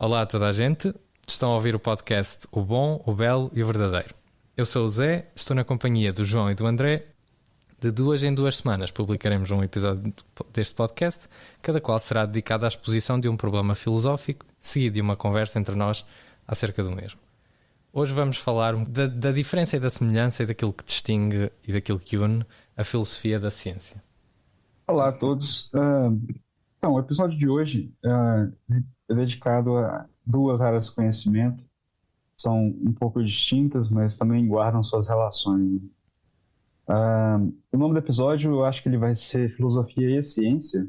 Olá a toda a gente, estão a ouvir o podcast O Bom, o Belo e o Verdadeiro. Eu sou o Zé, estou na companhia do João e do André. De 2 em 2 semanas publicaremos um episódio deste podcast, cada qual será dedicado à exposição de um problema filosófico, seguido de uma conversa entre nós acerca do mesmo. Hoje vamos falar da diferença e da semelhança e daquilo que distingue e daquilo que une a filosofia da ciência. Olá a todos. Então, o episódio de hoje é dedicado a duas áreas de conhecimento. São um pouco distintas, mas também guardam suas relações. O nome do episódio, eu acho que ele vai ser Filosofia e a Ciência,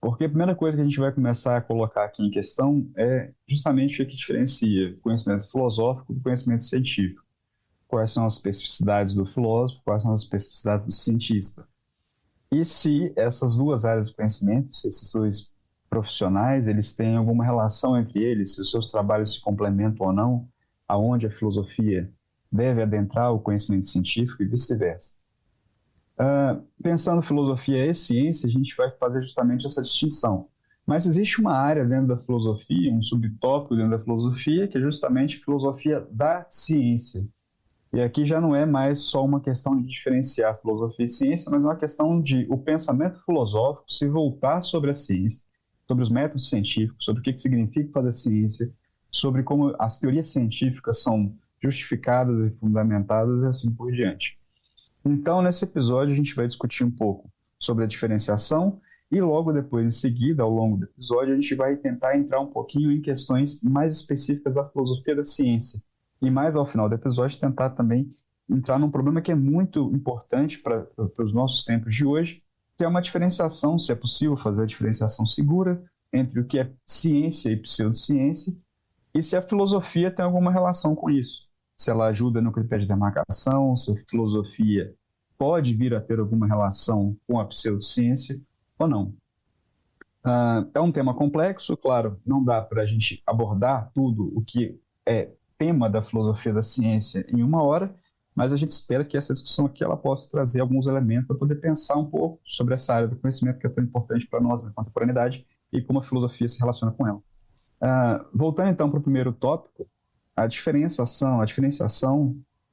porque a primeira coisa que a gente vai começar a colocar aqui em questão é justamente o que diferencia o conhecimento filosófico do conhecimento científico. Quais são as especificidades do filósofo, quais são as especificidades do cientista. E se essas duas áreas do conhecimento, se esses dois profissionais, eles têm alguma relação entre eles, se os seus trabalhos se complementam ou não, aonde a filosofia deve adentrar o conhecimento científico e vice-versa. Pensando filosofia e ciência, a gente vai fazer justamente essa distinção. Mas existe uma área dentro da filosofia, um subtópico dentro da filosofia, que é justamente a filosofia da ciência. E aqui já não é mais só uma questão de diferenciar filosofia e ciência, mas uma questão de o pensamento filosófico se voltar sobre a ciência, sobre os métodos científicos, sobre o que significa fazer ciência, sobre como as teorias científicas são justificadas e fundamentadas e assim por diante. Então, nesse episódio, a gente vai discutir um pouco sobre a diferenciação e logo depois, em seguida, ao longo do episódio, a gente vai tentar entrar um pouquinho em questões mais específicas da filosofia da ciência. E mais ao final do episódio, tentar também entrar num problema que é muito importante para os nossos tempos de hoje, que é uma diferenciação, se é possível fazer a diferenciação segura entre o que é ciência e pseudociência, e se a filosofia tem alguma relação com isso. Se ela ajuda no critério de demarcação, se a filosofia pode vir a ter alguma relação com a pseudociência ou não. É um tema complexo, claro, não dá para a gente abordar tudo o que é tema da filosofia da ciência em uma hora, mas a gente espera que essa discussão aqui ela possa trazer alguns elementos para poder pensar um pouco sobre essa área do conhecimento que é tão importante para nós na contemporaneidade e como a filosofia se relaciona com ela. Voltando então para o primeiro tópico, a diferenciação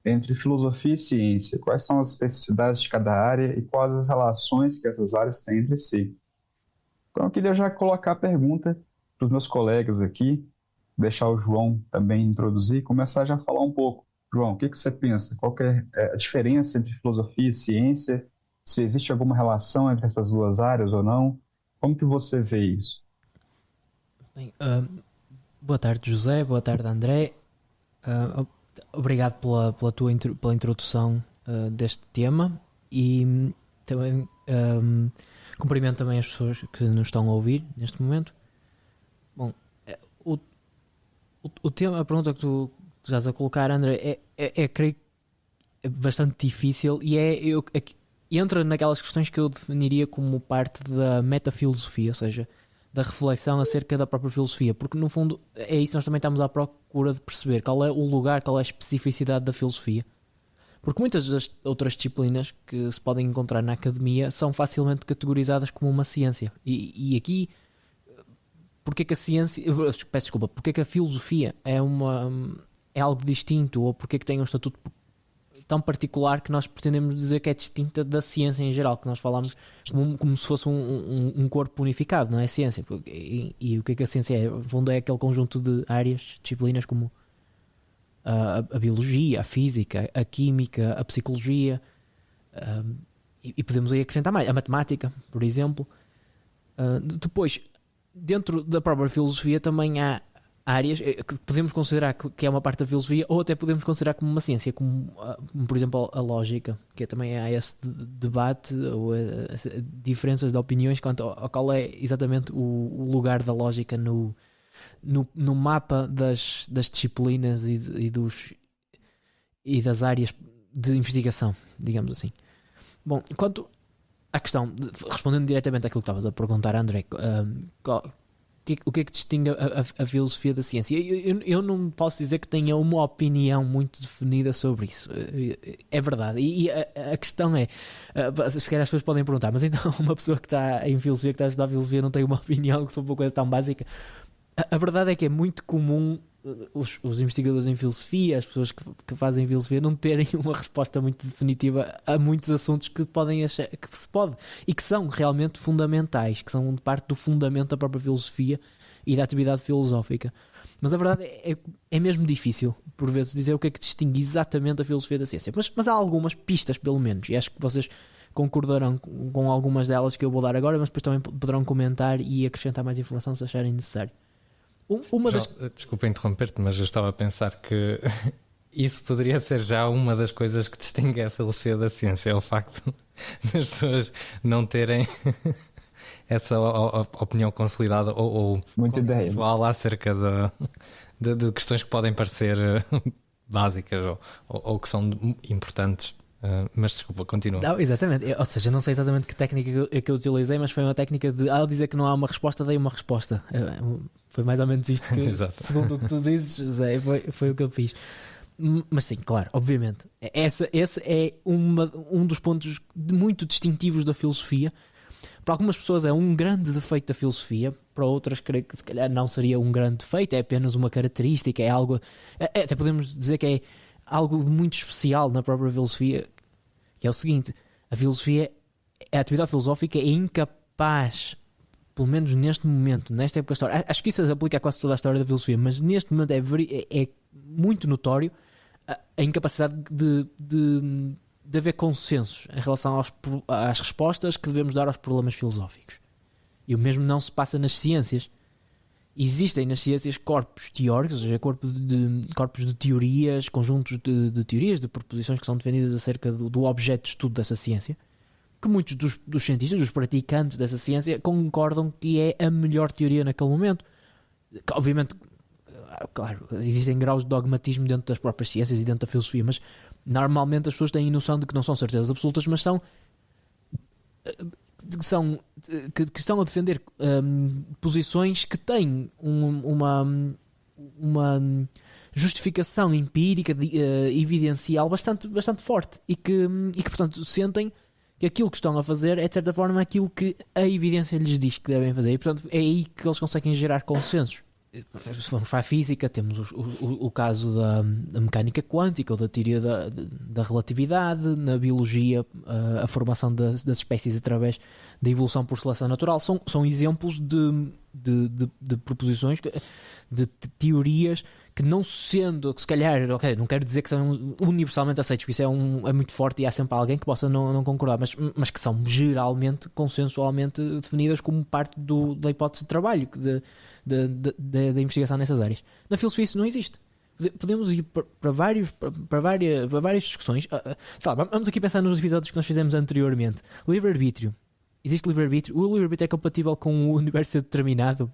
entre filosofia e ciência, quais são as especificidades de cada área e quais as relações que essas áreas têm entre si. Então eu queria já colocar a pergunta para os meus colegas aqui, deixar o João também introduzir, começar já a falar um pouco. João, o que você pensa? Qual que é a diferença entre filosofia e ciência? Se existe alguma relação entre essas duas áreas ou não? Como que você vê isso? Bem, boa tarde, José. Boa tarde, André. Obrigado pela introdução deste tema e também cumprimento também as pessoas que nos estão a ouvir neste momento. Bom, o tema, a pergunta que tu estás a colocar, André, creio é bastante difícil e entra naquelas questões que eu definiria como parte da metafilosofia, ou seja, da reflexão acerca da própria filosofia, porque no fundo é isso que nós também estamos à procura de perceber, qual é o lugar, qual é a especificidade da filosofia. Porque muitas das outras disciplinas que se podem encontrar na academia são facilmente categorizadas como uma ciência. E aqui, porque é que a ciência, peço desculpa, porque é que a filosofia é algo distinto, ou porque é que tem um estatuto tão particular que nós pretendemos dizer que é distinta da ciência em geral, que nós falamos como se fosse um corpo unificado, não é ciência. E o que é que a ciência é? No fundo é aquele conjunto de áreas, disciplinas como a biologia, a física, a química, a psicologia, e podemos aí acrescentar mais, a matemática, por exemplo. Depois, dentro da própria filosofia também há áreas que podemos considerar que é uma parte da filosofia, ou até podemos considerar como uma ciência, como por exemplo a lógica, que também há esse debate ou diferenças de opiniões quanto a qual é exatamente o lugar da lógica no mapa das disciplinas e das áreas de investigação, digamos assim. Bom, quanto à questão, respondendo diretamente àquilo que estavas a perguntar, André, o que é que distingue a filosofia da ciência? Eu não posso dizer que tenha uma opinião muito definida sobre isso. É verdade. E a questão é, se calhar as pessoas podem perguntar, mas então uma pessoa que está em filosofia, que está a estudar filosofia, não tem uma opinião sobre uma coisa tão básica? A verdade é que é muito comum os investigadores em filosofia, as pessoas que fazem filosofia, não terem uma resposta muito definitiva a muitos assuntos que podem achar que se pode e que são realmente fundamentais, que são parte do fundamento da própria filosofia e da atividade filosófica. Mas a verdade é mesmo difícil, por vezes, dizer o que é que distingue exatamente a filosofia da ciência. Mas há algumas pistas, pelo menos, e acho que vocês concordarão com algumas delas que eu vou dar agora, mas depois também poderão comentar e acrescentar mais informação se acharem necessário. Desculpa interromper-te, mas eu estava a pensar que isso poderia ser já uma das coisas que distingue a filosofia da ciência, é o facto das pessoas não terem essa opinião consolidada ou consensual acerca de questões que podem parecer básicas ou que são importantes. Mas desculpa, continua. Não, exatamente, ou seja, não sei exatamente que técnica que eu utilizei, mas foi uma técnica de ao dizer que não há uma resposta, dei uma resposta. Foi mais ou menos isto que, segundo o que tu dizes, Zé, foi o que eu fiz. Mas sim, claro, obviamente, esse é um dos pontos muito distintivos da filosofia. Para algumas pessoas é um grande defeito da filosofia, para outras creio que se calhar não seria um grande defeito, é apenas uma característica, é algo, até podemos dizer que é algo muito especial na própria filosofia, que é o seguinte: a filosofia, a atividade filosófica é incapaz, pelo menos neste momento, nesta época da história, acho que isso se aplica a quase toda a história da filosofia, mas neste momento é muito notório a incapacidade de haver consensos em relação às respostas que devemos dar aos problemas filosóficos. E o mesmo não se passa nas ciências. Existem nas ciências corpos teóricos, ou seja, corpos de teorias, conjuntos de teorias, de proposições que são defendidas acerca do objeto de estudo dessa ciência, que muitos dos cientistas, dos praticantes dessa ciência, concordam que é a melhor teoria naquele momento. Obviamente, claro, existem graus de dogmatismo dentro das próprias ciências e dentro da filosofia, mas normalmente as pessoas têm noção de que não são certezas absolutas, mas que estão a defender posições que têm uma justificação empírica, evidencial bastante forte e que, portanto, sentem que aquilo que estão a fazer é, de certa forma, aquilo que a evidência lhes diz que devem fazer. E, portanto, é aí que eles conseguem gerar consensos. Se formos para a física, temos o caso da mecânica quântica ou da teoria da relatividade. Na biologia, a formação das espécies através da evolução por seleção natural são exemplos de proposições, de teorias que, não sendo, que se calhar, ok, não quero dizer que são universalmente aceitos, porque isso é muito forte e há sempre alguém que possa não concordar, mas que são geralmente, consensualmente definidas como parte da hipótese de trabalho da investigação nessas áreas. Na filosofia isso não existe. Podemos ir para várias discussões. Vamos aqui pensar nos episódios que nós fizemos anteriormente. Livre-arbítrio. Existe livre-arbítrio? O livre-arbítrio é compatível com o universo ser determinado?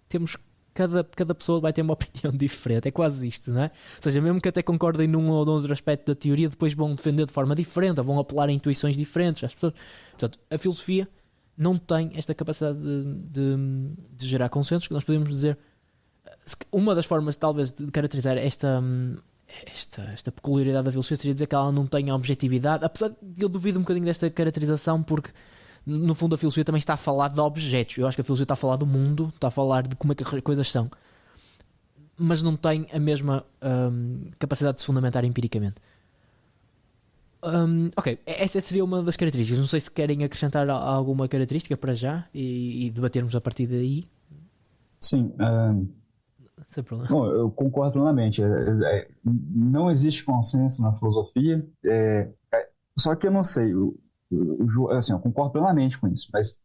Temos cada pessoa vai ter uma opinião diferente. É quase isto, não é? Ou seja, mesmo que até concordem num ou outro aspecto da teoria, depois vão defender de forma diferente, ou vão apelar a intuições diferentes às pessoas. Portanto, a filosofia não tem esta capacidade de gerar consensos, que nós podemos dizer. Uma das formas, talvez, de caracterizar esta peculiaridade da filosofia seria dizer que ela não tem a objetividade, apesar de eu duvido um bocadinho desta caracterização, porque no fundo a filosofia também está a falar de objetos. Eu acho que a filosofia está a falar do mundo, está a falar de como é que as coisas são, mas não tem a mesma capacidade de se fundamentar empiricamente. Ok, essa seria uma das características. Não sei se querem acrescentar alguma característica para já e debatermos a partir daí. Sim, sem problema. bom, eu concordo plenamente. Não existe consenso na filosofia, só que eu não sei, assim, eu concordo plenamente com isso, mas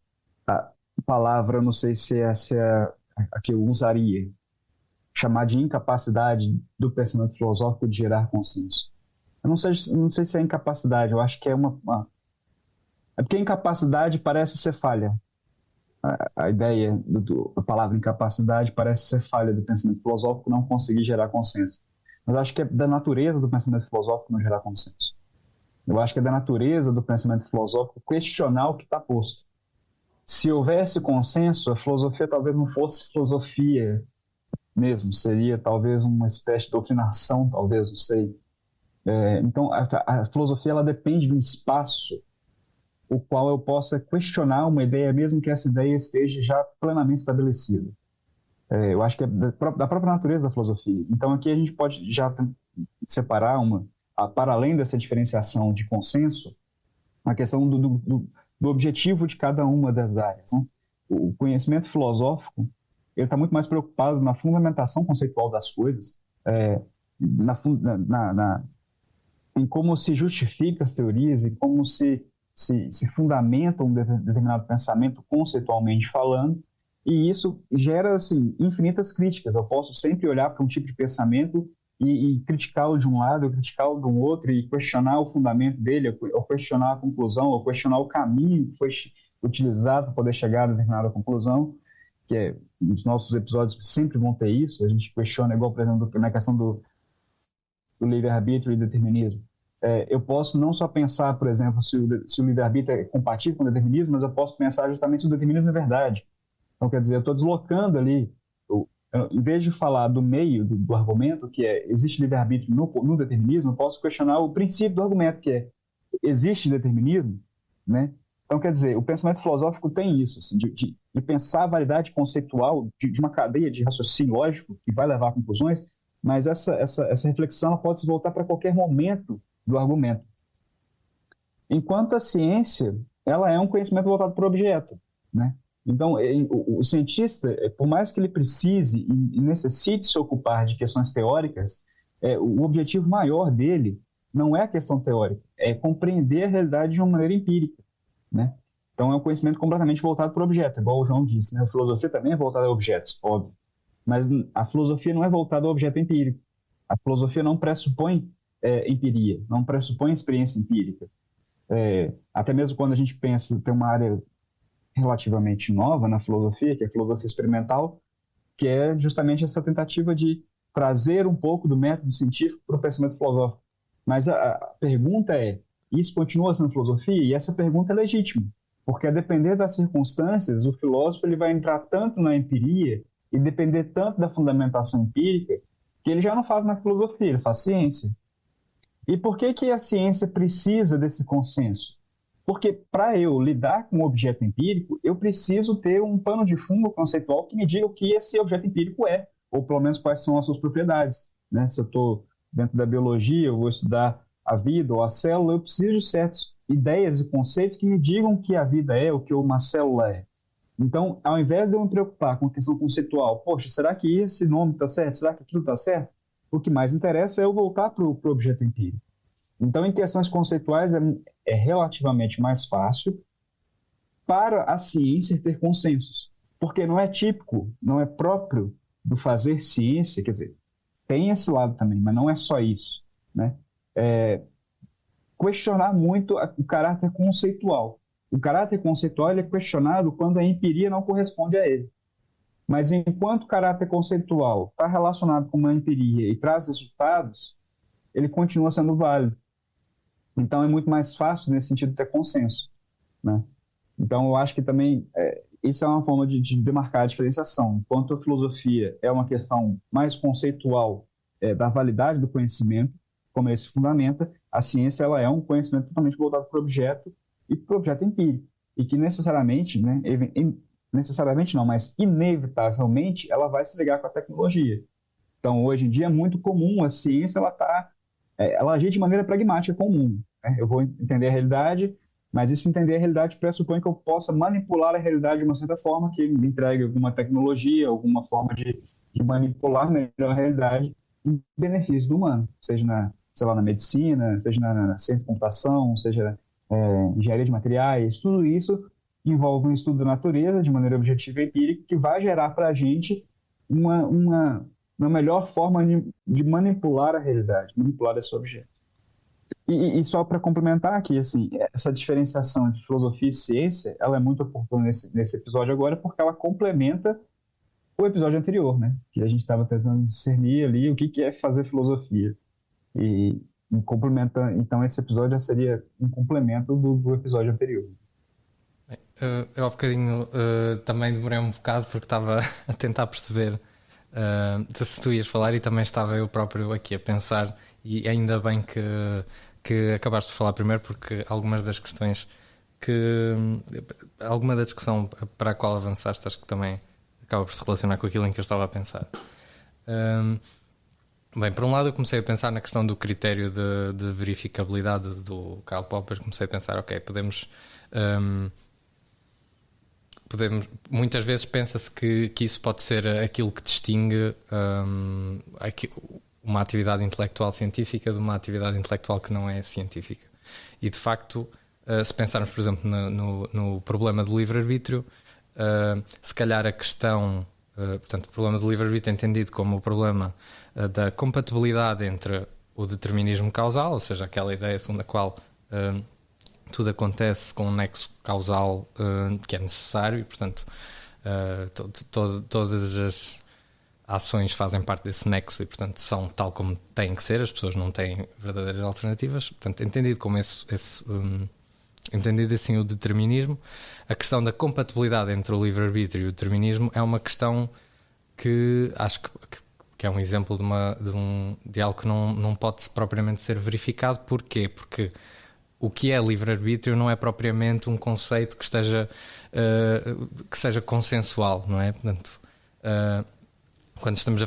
a palavra, não sei se essa é a que eu usaria, chamar de incapacidade do pensamento filosófico de gerar consenso. Eu não sei se é incapacidade, eu acho que é É porque incapacidade parece ser falha. A ideia da palavra incapacidade parece ser falha do pensamento filosófico não conseguir gerar consenso. Mas eu acho que é da natureza do pensamento filosófico não gerar consenso. Eu acho que é da natureza do pensamento filosófico questionar o que está posto. Se houvesse consenso, a filosofia talvez não fosse filosofia mesmo, seria talvez uma espécie de doutrinação, talvez, não sei. Então, a filosofia ela depende de um espaço o qual eu possa questionar uma ideia, mesmo que essa ideia esteja já plenamente estabelecida. Eu acho que é da própria natureza da filosofia. Então aqui a gente pode já separar para além dessa diferenciação de consenso, a questão do objetivo de cada uma das áreas, né? O conhecimento filosófico, ele está muito mais preocupado na fundamentação conceitual das coisas, na, fun- na, em como se justifica as teorias, em como se fundamenta um determinado pensamento conceitualmente falando, e isso gera assim, infinitas críticas. Eu posso sempre olhar para um tipo de pensamento e criticá-lo de um lado, criticá-lo do outro, e questionar o fundamento dele, ou questionar a conclusão, ou questionar o caminho que foi utilizado para poder chegar a determinada conclusão, que os nossos episódios sempre vão ter isso. A gente questiona, igual, por exemplo, na questão do livre-arbítrio e determinismo. Eu posso não só pensar, por exemplo, se o livre-arbítrio é compatível com o determinismo, mas eu posso pensar justamente se o determinismo é verdade. Então, quer dizer, eu estou deslocando ali, em vez de falar do meio do argumento, que existe livre-arbítrio no determinismo, eu posso questionar o princípio do argumento, que existe determinismo, né? Então, quer dizer, o pensamento filosófico tem isso, assim, de pensar a validade conceitual de uma cadeia de raciocínio lógico que vai levar a conclusões, mas essa reflexão ela pode se voltar para qualquer momento do argumento. Enquanto a ciência, ela é um conhecimento voltado para o objeto, né? Então, o cientista, por mais que ele precise e necessite se ocupar de questões teóricas, o objetivo maior dele não é a questão teórica, é compreender a realidade de uma maneira empírica, né? Então, é um conhecimento completamente voltado para o objeto, igual o João disse, né? A filosofia também é voltada a objetos, óbvio, mas a filosofia não é voltada ao objeto empírico. A filosofia não pressupõe empiria, não pressupõe experiência empírica. Até mesmo quando a gente pensa, tem uma área relativamente nova na filosofia, que é a filosofia experimental, que é justamente essa tentativa de trazer um pouco do método científico para o pensamento filosófico. Mas a pergunta isso continua sendo filosofia? E essa pergunta é legítima, porque a depender das circunstâncias, o filósofo ele vai entrar tanto na empiria e depender tanto da fundamentação empírica, que ele já não faz mais filosofia, ele faz ciência. E por que a ciência precisa desse consenso? Porque para eu lidar com um objeto empírico, eu preciso ter um pano de fundo conceitual que me diga o que esse objeto empírico é, ou pelo menos quais são as suas propriedades, né? Se eu estou dentro da biologia, eu vou estudar a vida ou a célula, eu preciso de certas ideias e conceitos que me digam o que a vida é, o que uma célula é. Então, ao invés de eu me preocupar com a questão conceitual, poxa, será que esse nome está certo? Será que aquilo está certo? O que mais interessa é eu voltar para o objeto empírico. Então, em questões conceituais, é relativamente mais fácil para a ciência ter consensos, porque não é típico, não é próprio do fazer ciência, quer dizer, tem esse lado também, mas não é só isso, né? Questionar muito o caráter conceitual. O caráter conceitual ele é questionado quando a empiria não corresponde a ele. Mas enquanto o caráter conceitual está relacionado com uma empiria e traz resultados, ele continua sendo válido. Então é muito mais fácil nesse sentido ter consenso, né? Então eu acho que também isso é uma forma de demarcar a diferenciação. Enquanto a filosofia é uma questão mais conceitual da validade do conhecimento, como ele se fundamenta, a ciência ela é um conhecimento totalmente voltado para o objeto e para o objeto empírico. E que necessariamente, né, necessariamente não, mas inevitavelmente, ela vai se ligar com a tecnologia. Então, hoje em dia é muito comum a ciência ela agir de maneira pragmática com o mundo, né? Eu vou entender a realidade, mas esse entender a realidade pressupõe que eu possa manipular a realidade de uma certa forma que me entregue alguma tecnologia, alguma forma de manipular melhor a realidade em benefício do humano, seja sei lá, na medicina, seja na ciência de computação, seja engenharia de materiais. Tudo isso envolve um estudo da natureza de maneira objetiva e empírica que vai gerar para a gente uma melhor forma de manipular a realidade, manipular esse objeto. E só para complementar aqui, assim, essa diferenciação entre filosofia e ciência, ela é muito oportuna nesse episódio agora, porque ela complementa o episódio anterior, né? Que a gente estava tentando discernir ali o que é fazer filosofia. E complementa, então esse episódio já seria um complemento do episódio anterior. Eu há bocadinho também demorei um bocado porque estava a tentar perceber se tu ias falar e também estava eu próprio aqui a pensar, e ainda bem que acabaste de falar primeiro, porque algumas das questões alguma da discussão para a qual avançaste acho que também acaba por se relacionar com aquilo em que eu estava a pensar. Bem, por um lado eu comecei a pensar na questão do critério de verificabilidade do Karl Popper. Comecei a pensar, ok, podemos muitas vezes pensa-se que isso pode ser aquilo que distingue uma atividade intelectual científica de uma atividade intelectual que não é científica. E de facto, se pensarmos, por exemplo, no problema do livre-arbítrio, se calhar a questão, portanto, o problema do livre-arbítrio é entendido como o problema da compatibilidade entre o determinismo causal, ou seja, aquela ideia segundo a qual tudo acontece com um nexo causal que é necessário e, portanto, todas as ações fazem parte desse nexo e, portanto, são tal como têm que ser, as pessoas não têm verdadeiras alternativas. Portanto, entendido como entendido assim o determinismo, a questão da compatibilidade entre o livre-arbítrio e o determinismo é uma questão que acho que é um exemplo de algo que não pode propriamente ser verificado. Porquê? Porque o que é livre-arbítrio não é propriamente um conceito que seja consensual, não é? Portanto, quando estamos a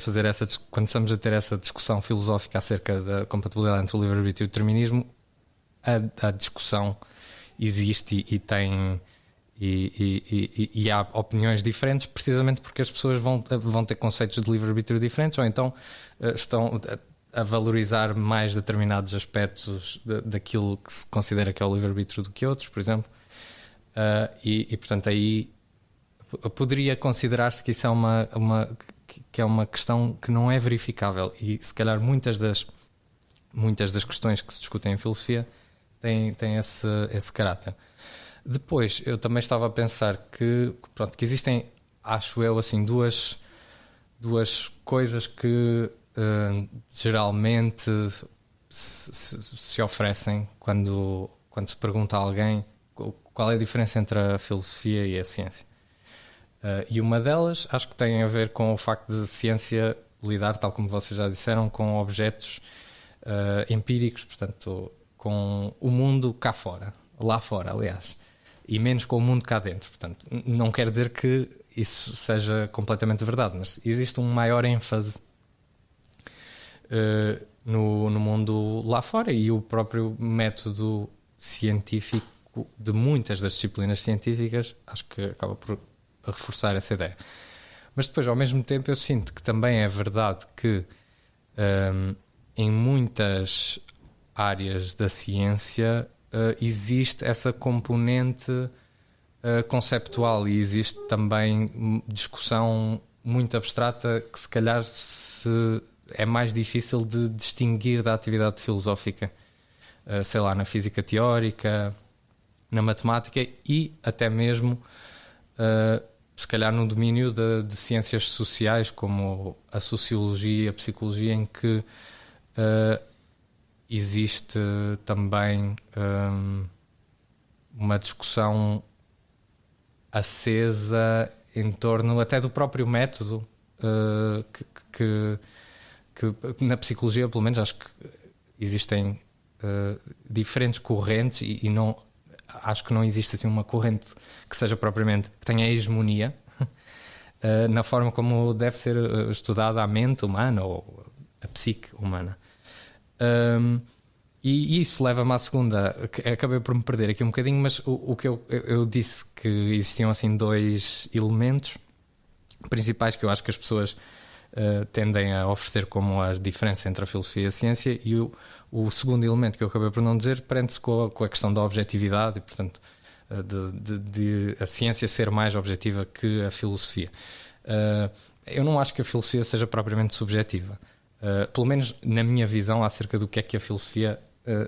ter essa discussão filosófica acerca da compatibilidade entre o livre-arbítrio e o determinismo, a discussão existe e há opiniões diferentes, precisamente porque as pessoas vão ter conceitos de livre-arbítrio diferentes, ou então estão a valorizar mais determinados aspectos daquilo que se considera que é o livre-arbítrio do que outros, por exemplo. Portanto, aí poderia considerar-se que isso é uma questão que não é verificável, e se calhar muitas das questões que se discutem em filosofia têm esse caráter. Depois, eu também estava a pensar que existem, acho eu, assim, duas coisas que geralmente se oferecem quando se pergunta a alguém qual é a diferença entre a filosofia e a ciência. E uma delas acho que tem a ver com o facto de ciência lidar, tal como vocês já disseram, com objetos empíricos, portanto, com o mundo cá fora, lá fora, aliás, e menos com o mundo cá dentro. Portanto, não quer dizer que isso seja completamente verdade, mas existe um maior ênfase no mundo lá fora, e o próprio método científico de muitas das disciplinas científicas acho que acaba por reforçar essa ideia. Mas depois, ao mesmo tempo, eu sinto que também é verdade que em muitas áreas da ciência existe essa componente conceptual, e existe também discussão muito abstrata que se calhar é mais difícil de distinguir da atividade filosófica, sei lá, na física teórica, na matemática e até mesmo se calhar no domínio de ciências sociais, como a sociologia e a psicologia, em que existe também uma discussão acesa em torno até do próprio método, que na psicologia, pelo menos, acho que existem diferentes correntes e não, acho que não existe assim uma corrente que seja propriamente, que tenha hegemonia na forma como deve ser estudada a mente humana ou a psique humana. E isso leva-me à segunda, que acabei por me perder aqui um bocadinho, mas o que eu disse que existiam assim dois elementos principais que eu acho que as pessoas tendem a oferecer como a diferença entre a filosofia e a ciência, e o segundo elemento que eu acabei por não dizer prende-se com a questão da objetividade e, portanto, de a ciência ser mais objetiva que a filosofia. Eu não acho que a filosofia seja propriamente subjetiva, pelo menos na minha visão acerca do que é que a filosofia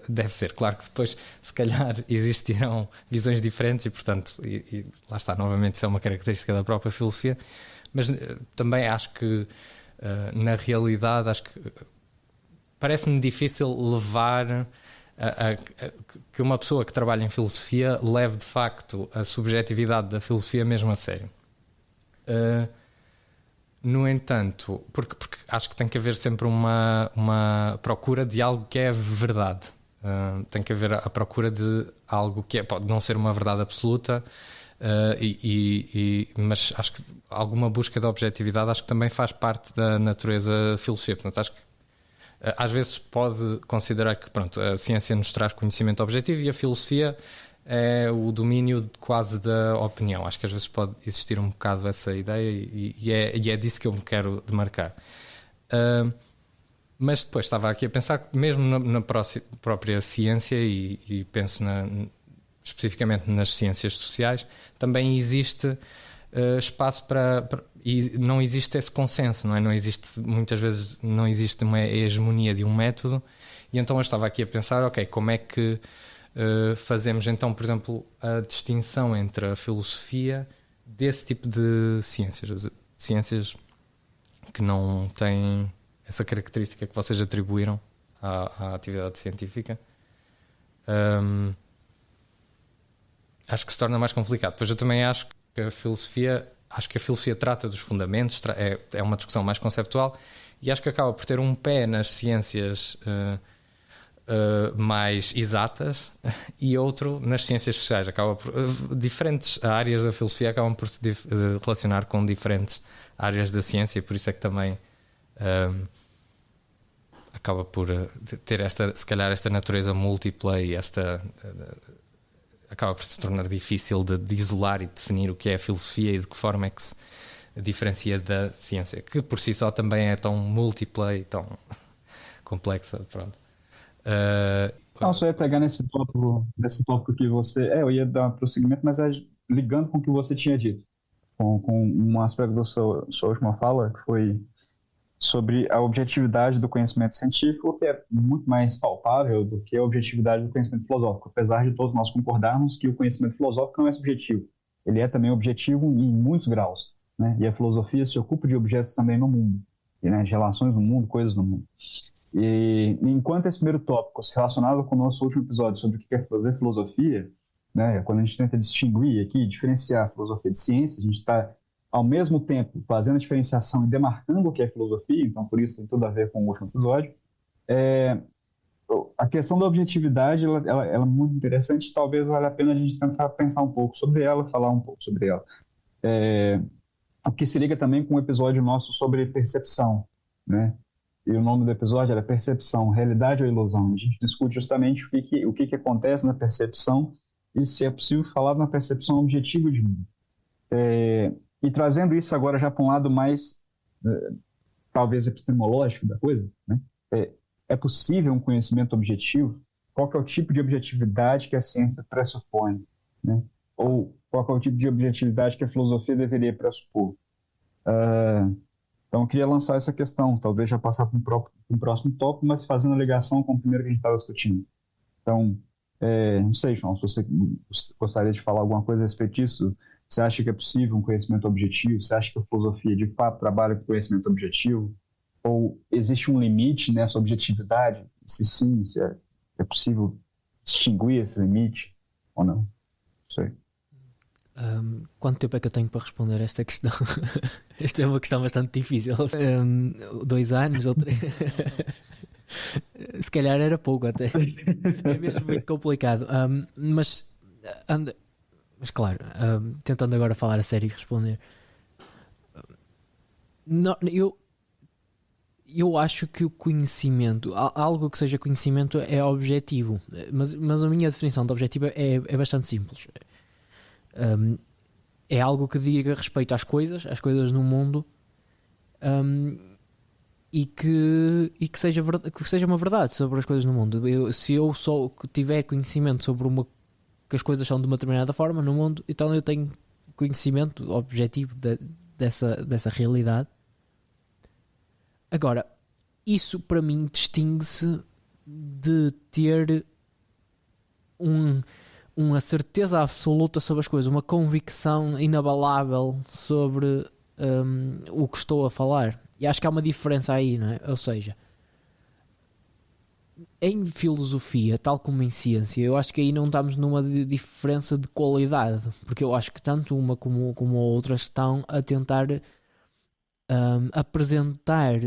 deve ser. Claro que depois, se calhar, existirão visões diferentes e, portanto, e lá está, novamente, isso é uma característica da própria filosofia, mas também acho que, na realidade, acho que parece-me difícil levar que uma pessoa que trabalha em filosofia leve, de facto, a subjetividade da filosofia mesmo a sério. No entanto, porque acho que tem que haver sempre uma procura de algo que é verdade. Tem que haver a procura de algo que pode não ser uma verdade absoluta, Mas acho que alguma busca de objetividade acho que também faz parte da natureza filosofia. Portanto, acho que às vezes pode considerar que pronto, a ciência nos traz conhecimento objetivo e a filosofia é o domínio quase da opinião. Acho que às vezes pode existir um bocado essa ideia e é disso que eu me quero demarcar. Mas depois estava aqui a pensar que mesmo na própria ciência e penso especificamente nas ciências sociais, também existe espaço e não existe esse consenso, não é? Não existe, muitas vezes não existe uma hegemonia de um método, e então eu estava aqui a pensar, ok, como é que fazemos então, por exemplo, a distinção entre a filosofia desse tipo de ciências que não têm essa característica que vocês atribuíram à atividade científica. Acho que se torna mais complicado. Pois eu também acho que a filosofia trata dos fundamentos, é uma discussão mais conceptual, e acho que acaba por ter um pé nas ciências mais exatas e outro nas ciências sociais. Diferentes áreas da filosofia acabam por se relacionar com diferentes áreas da ciência, e por isso é que também acaba por ter se calhar esta natureza múltipla, e acaba por se tornar difícil de isolar e definir o que é a filosofia e de que forma é que se diferencia da ciência, que por si só também é tão múltipla e tão complexa. Pronto. Não, só ia pegar nesse tópico que você... eu ia dar um prosseguimento, mas ligando com o que você tinha dito, com um aspecto da sua última fala, que foi sobre a objetividade do conhecimento científico, que é muito mais palpável do que a objetividade do conhecimento filosófico, apesar de todos nós concordarmos que o conhecimento filosófico não é subjetivo. Ele é também objetivo em muitos graus, né? E a filosofia se ocupa de objetos também no mundo, né? De relações no mundo, coisas no mundo. E enquanto esse primeiro tópico se relacionava com o nosso último episódio sobre o que é fazer filosofia, né? Quando a gente tenta distinguir aqui, diferenciar a filosofia de ciência, a gente está ao mesmo tempo fazendo a diferenciação e demarcando o que é filosofia, então por isso tem tudo a ver com o último episódio. A questão da objetividade ela é muito interessante, talvez valha a pena a gente tentar pensar um pouco sobre ela, falar um pouco sobre ela. O que se liga também com um episódio nosso sobre percepção, né? E o nome do episódio era Percepção, Realidade ou Ilusão. A gente discute justamente o que acontece na percepção e se é possível falar de uma percepção objetiva de mundo. E trazendo isso agora já para um lado mais, talvez, epistemológico da coisa, né? É possível um conhecimento objetivo? Qual que é o tipo de objetividade que a ciência pressupõe, né? Ou qual que é o tipo de objetividade que a filosofia deveria pressupor? Então, eu queria lançar essa questão, talvez já passar para um próximo tópico, mas fazendo ligação com o primeiro que a gente estava discutindo. Então, não sei, João, se você gostaria de falar alguma coisa a respeito disso. Você acha que é possível um conhecimento objetivo? Você acha que a filosofia de fato trabalha com conhecimento objetivo? Ou existe um limite nessa objetividade? Se sim, se é possível distinguir esse limite ou não? Não sei. Quanto tempo é que eu tenho para responder esta questão? Esta é uma questão bastante difícil. 2 anos ou 3? Se calhar era pouco até. É mesmo muito complicado. Mas claro, tentando agora falar a sério e responder. Não, eu acho que o conhecimento, algo que seja conhecimento, é objetivo. Mas a minha definição de objetivo é bastante simples. É algo que diga respeito às coisas no mundo, e que seja uma verdade sobre as coisas no mundo. Se eu só tiver conhecimento sobre que as coisas são de uma determinada forma no mundo, então eu tenho conhecimento objetivo dessa realidade. Agora, isso para mim distingue-se de ter uma certeza absoluta sobre as coisas, uma convicção inabalável sobre o que estou a falar. E acho que há uma diferença aí, não é? Ou seja, em filosofia, tal como em ciência, eu acho que aí não estamos numa diferença de qualidade, porque eu acho que tanto uma como a outra estão a tentar apresentar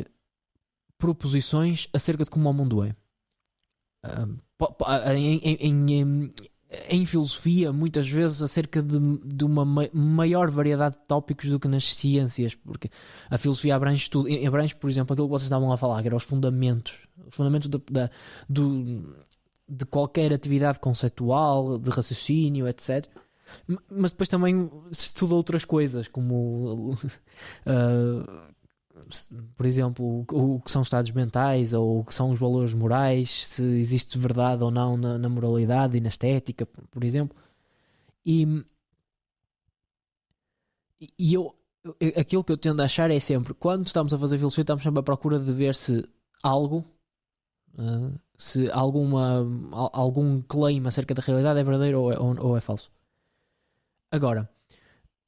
proposições acerca de como o mundo é. em filosofia, muitas vezes acerca de uma maior variedade de tópicos do que nas ciências, porque a filosofia abrange tudo, abrange, por exemplo, aquilo que vocês estavam a falar, que eram os fundamentos de qualquer atividade conceitual, de raciocínio, etc. Mas depois também se estuda outras coisas, como por exemplo, o que são estados mentais, ou o que são os valores morais, se existe verdade ou não na moralidade e na estética, por exemplo. E aquilo que eu tendo a achar é sempre, quando estamos a fazer filosofia, estamos sempre à procura de ver se algo, se algum claim acerca da realidade é verdadeiro ou é falso. Agora,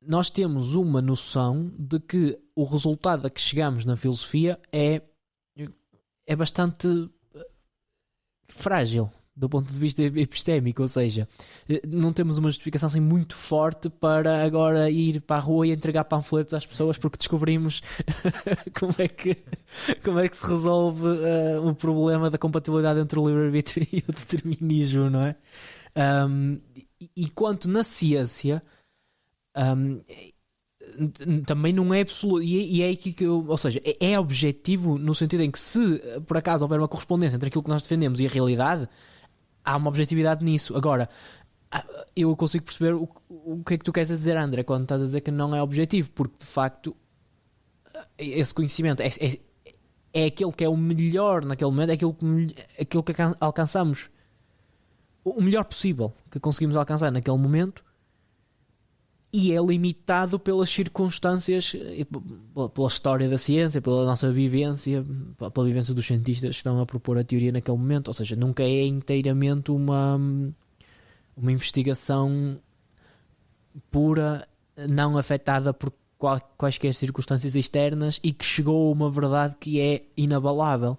nós temos uma noção de que o resultado a que chegamos na filosofia é bastante frágil do ponto de vista epistémico, ou seja, não temos uma justificação assim muito forte para agora ir para a rua e entregar panfletos às pessoas porque descobrimos como é que se resolve o problema da compatibilidade entre o livre-arbítrio e o determinismo, não é? E quanto na ciência, também não é absoluto, e é aqui que ou seja, é objetivo no sentido em que, se por acaso houver uma correspondência entre aquilo que nós defendemos e a realidade, há uma objetividade nisso. Agora, eu consigo perceber o que é que tu queres dizer, André, quando estás a dizer que não é objetivo, porque de facto esse conhecimento é aquele que é o melhor naquele momento, é aquilo que alcançamos, o melhor possível que conseguimos alcançar naquele momento, e é limitado pelas circunstâncias, pela história da ciência, pela nossa vivência, pela vivência dos cientistas que estão a propor a teoria naquele momento. Ou seja, nunca é inteiramente uma investigação pura, não afetada por quaisquer circunstâncias externas, e que chegou a uma verdade que é inabalável.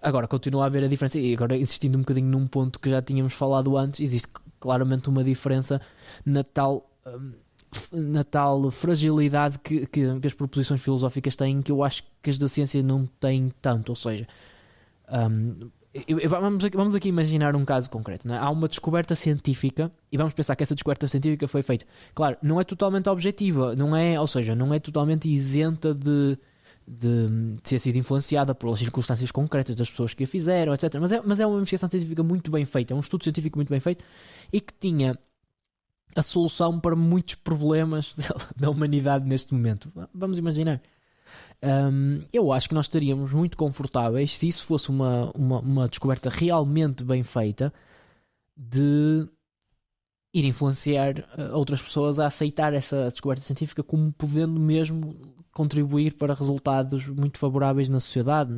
Agora, continua a haver a diferença, e agora insistindo um bocadinho num ponto que já tínhamos falado antes, existe claramente uma diferença na tal fragilidade que as proposições filosóficas têm, que eu acho que as da ciência não têm tanto. Ou seja, vamos aqui imaginar um caso concreto, não é? Há uma descoberta científica e vamos pensar que essa descoberta científica foi feita, claro, não é totalmente objetiva, não é, ou seja, não é totalmente isenta de ter sido influenciada pelas circunstâncias concretas das pessoas que a fizeram, etc. Mas é uma investigação científica muito bem feita, é um estudo científico muito bem feito, e que tinha a solução para muitos problemas da humanidade neste momento. Vamos imaginar. Eu acho que nós estaríamos muito confortáveis, se isso fosse uma descoberta realmente bem feita, de ir influenciar outras pessoas a aceitar essa descoberta científica como podendo mesmo contribuir para resultados muito favoráveis na sociedade,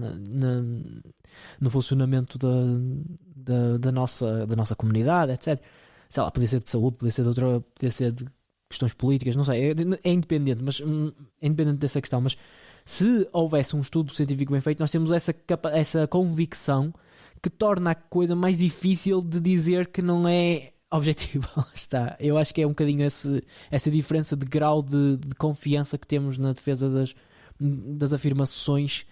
no funcionamento da nossa comunidade, etc. Sei lá, podia ser de saúde, podia ser de questões políticas, não sei, é independente, mas é independente dessa questão. Mas se houvesse um estudo científico bem feito, nós temos essa convicção que torna a coisa mais difícil de dizer que não é objetivo. Está. Eu acho que é um bocadinho essa diferença de grau de confiança que temos na defesa das afirmações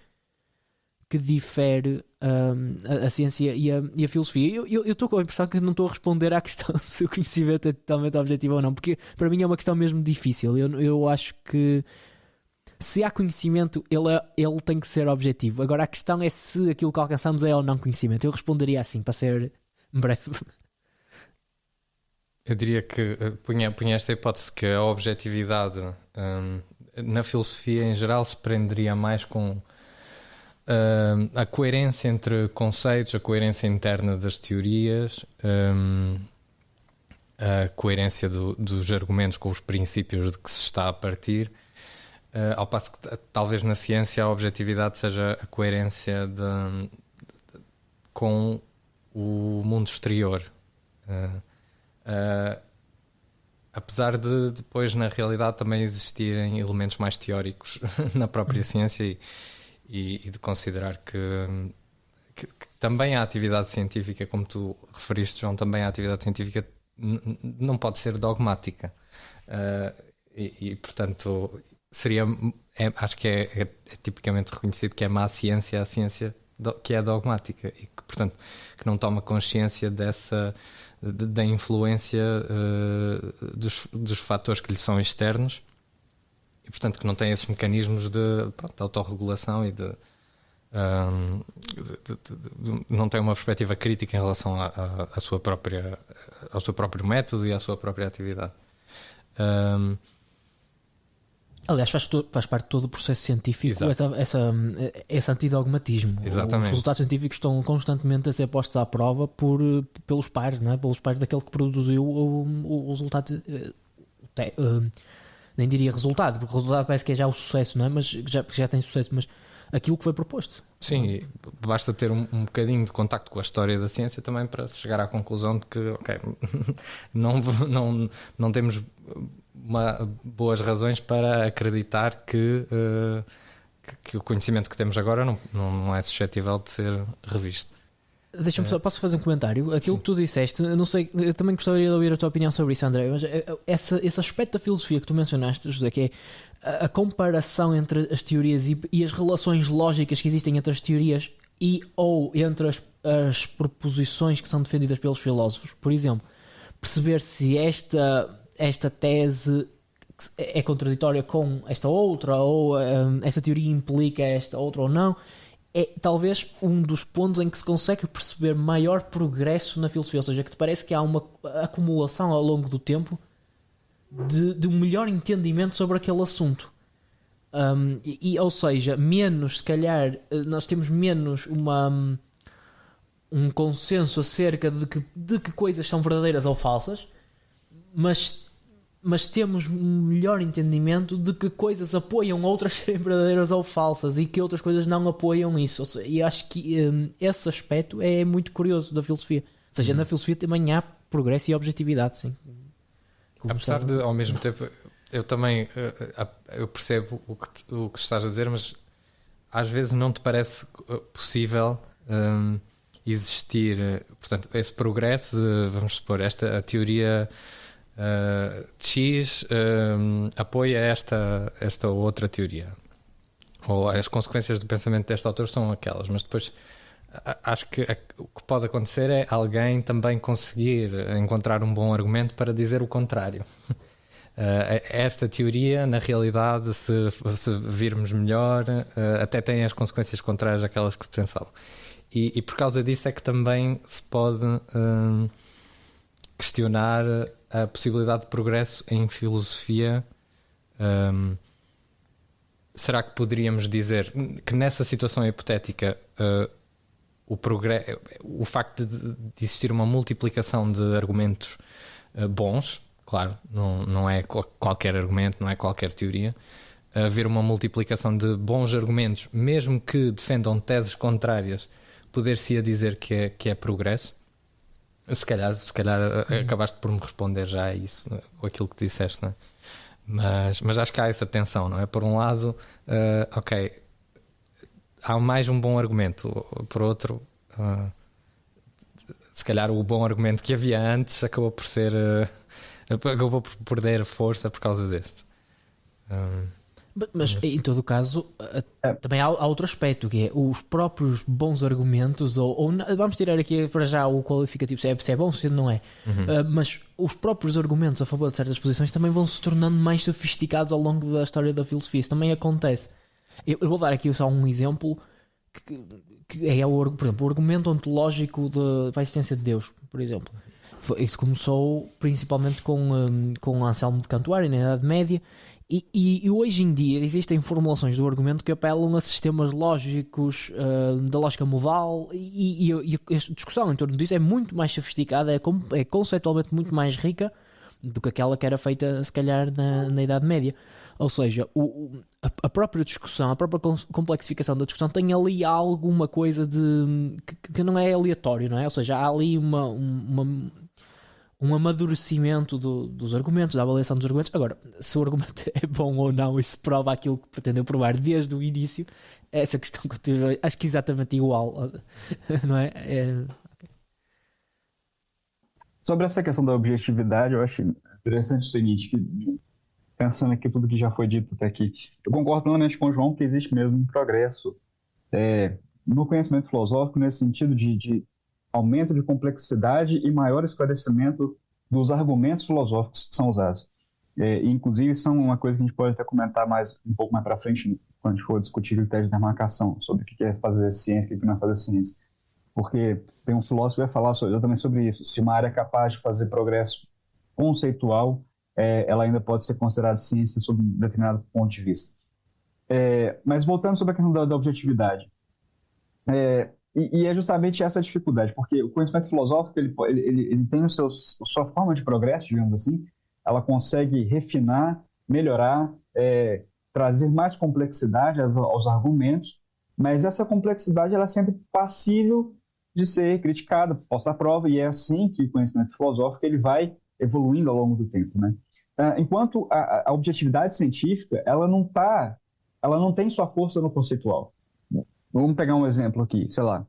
que difere a ciência e a filosofia. Eu estou com a impressão que não estou a responder à questão se o conhecimento é totalmente objetivo ou não, porque para mim é uma questão mesmo difícil. Eu acho que se há conhecimento, ele tem que ser objetivo. Agora a questão é se aquilo que alcançamos é ou não conhecimento. Eu responderia assim, para ser breve. Eu diria que punha esta hipótese que a objetividade na filosofia em geral se prenderia mais com a coerência entre conceitos, a coerência interna das teorias, a coerência dos argumentos com os princípios de que se está a partir, ao passo que talvez na ciência a objetividade seja a coerência com o mundo exterior. Apesar de depois na realidade também existirem elementos mais teóricos na própria ciência e de considerar que também a atividade científica, como tu referiste, João, também a atividade científica não pode ser dogmática, portanto acho que é tipicamente reconhecido que é má ciência a ciência que é dogmática e que, portanto, que não toma consciência da influência dos fatores que lhe são externos e, portanto, que não tem esses mecanismos de autorregulação e não tem uma perspectiva crítica em relação ao seu próprio método e à sua própria atividade. Aliás, faz parte de todo o processo científico esse antidogmatismo. Exatamente. Os resultados científicos estão constantemente a ser postos à prova pelos pares, não é? Pelos pares daquele que produziu o resultado. Nem diria resultado, porque o resultado parece que é já o sucesso, não é? Mas já tem sucesso, mas aquilo que foi proposto. Sim, basta ter um bocadinho de contacto com a história da ciência também para se chegar à conclusão de que, ok, não temos boas razões para acreditar que o conhecimento que temos agora não é suscetível de ser revisto. Deixa-me só, posso fazer um comentário? Aquilo que tu disseste, eu não sei, eu também gostaria de ouvir a tua opinião sobre isso, André, mas esse aspecto da filosofia que tu mencionaste, José, que é a comparação entre as teorias e as relações lógicas que existem entre as teorias ou entre as proposições que são defendidas pelos filósofos. Por exemplo, perceber se esta tese é contraditória com esta outra, ou esta teoria implica esta outra ou não, é talvez um dos pontos em que se consegue perceber maior progresso na filosofia, ou seja, que te parece que há uma acumulação ao longo do tempo de um melhor entendimento sobre aquele assunto. Ou seja, menos, se calhar, nós temos menos um consenso acerca de que coisas são verdadeiras ou falsas, mas temos um melhor entendimento de que coisas apoiam outras serem verdadeiras ou falsas e que outras coisas não apoiam isso. E acho que esse aspecto é muito curioso da filosofia. Ou seja, na filosofia também há progresso e objetividade, sim. Apesar de, ao mesmo tempo, eu também eu percebo o que estás a dizer, mas às vezes não te parece possível existir, portanto, esse progresso de, vamos supor, a teoria X apoia esta outra teoria, ou as consequências do pensamento deste autor são aquelas, mas depois acho que o que pode acontecer é alguém também conseguir encontrar um bom argumento para dizer o contrário. Esta teoria, na realidade, se virmos melhor, até tem as consequências contrárias àquelas que se pensavam. E por causa disso é que também se pode questionar a possibilidade de progresso em filosofia. Será que poderíamos dizer que nessa situação hipotética o facto de existir uma multiplicação de argumentos bons, claro, não é qualquer argumento, não é qualquer teoria, haver uma multiplicação de bons argumentos, mesmo que defendam teses contrárias, poder-se-ia dizer que é progresso? Se calhar acabaste por me responder já a isso, com aquilo que disseste, não é? Mas acho que há essa tensão, não é? Por um lado, ok, há mais um bom argumento, por outro, se calhar o bom argumento que havia antes acabou por perder força por causa deste. Mas em todo o caso, também há outro aspecto, que é os próprios bons argumentos, ou vamos tirar aqui para já o qualificativo, se é bom, se não é. Mas os próprios argumentos a favor de certas posições também vão se tornando mais sofisticados ao longo da história da filosofia. Isso também acontece. Eu vou dar aqui só um exemplo que é, por exemplo, o argumento ontológico da existência de Deus, por exemplo. Isso começou principalmente com Anselmo de Cantuária na Idade Média. E hoje em dia existem formulações do argumento que apelam a sistemas lógicos da lógica modal e a discussão em torno disso é muito mais sofisticada, é conceitualmente muito mais rica do que aquela que era feita, se calhar, na Idade Média. Ou seja, a própria discussão, a própria complexificação da discussão tem ali alguma coisa que não é aleatório, não é? Ou seja, há ali um amadurecimento dos argumentos, da avaliação dos argumentos. Agora, se o argumento é bom ou não e se prova aquilo que pretendeu provar desde o início, essa questão continua, acho que exatamente igual, não é? Sobre essa questão da objetividade, eu acho interessante o seguinte, que, pensando aqui tudo que já foi dito até aqui, eu concordo plenamente com o João que existe mesmo um progresso no conhecimento filosófico, nesse sentido de aumento de complexidade e maior esclarecimento dos argumentos filosóficos que são usados. Inclusive, são uma coisa que a gente pode até comentar um pouco mais para frente, quando a gente for discutir critérios de demarcação, sobre o que é fazer ciência e o que não é fazer ciência. Porque tem um filósofo que vai falar exatamente sobre isso. Se uma área é capaz de fazer progresso conceitual, ela ainda pode ser considerada ciência sob um determinado ponto de vista. Mas voltando sobre a questão da objetividade, e é justamente essa a dificuldade, porque o conhecimento filosófico ele tem sua forma de progresso, digamos assim, ela consegue refinar, melhorar, trazer mais complexidade aos argumentos, mas essa complexidade ela é sempre passível de ser criticada, posta à prova, e é assim que o conhecimento filosófico ele vai evoluindo ao longo do tempo, né? Enquanto a objetividade científica ela não tem sua força no conceitual. Vamos pegar um exemplo aqui, sei lá,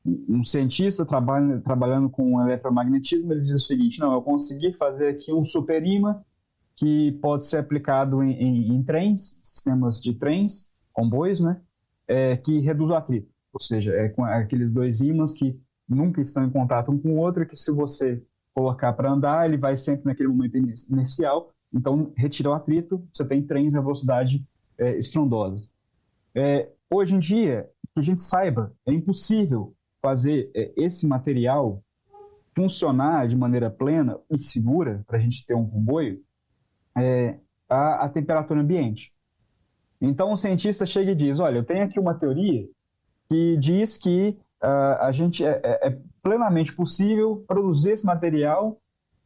um cientista trabalhando com eletromagnetismo, ele diz o seguinte: não, eu consegui fazer aqui um superimã que pode ser aplicado em trens, sistemas de trens, comboios, né, que reduz o atrito. Ou seja, com aqueles dois ímãs que nunca estão em contato um com o outro, que se você colocar para andar, ele vai sempre naquele momento inercial, então retira o atrito, você tem trens a velocidade estrondosa. Hoje em dia, que a gente saiba, é impossível fazer esse material funcionar de maneira plena e segura para a gente ter um comboio a temperatura ambiente. Então o cientista chega e diz: olha, eu tenho aqui uma teoria que diz que é plenamente possível produzir esse material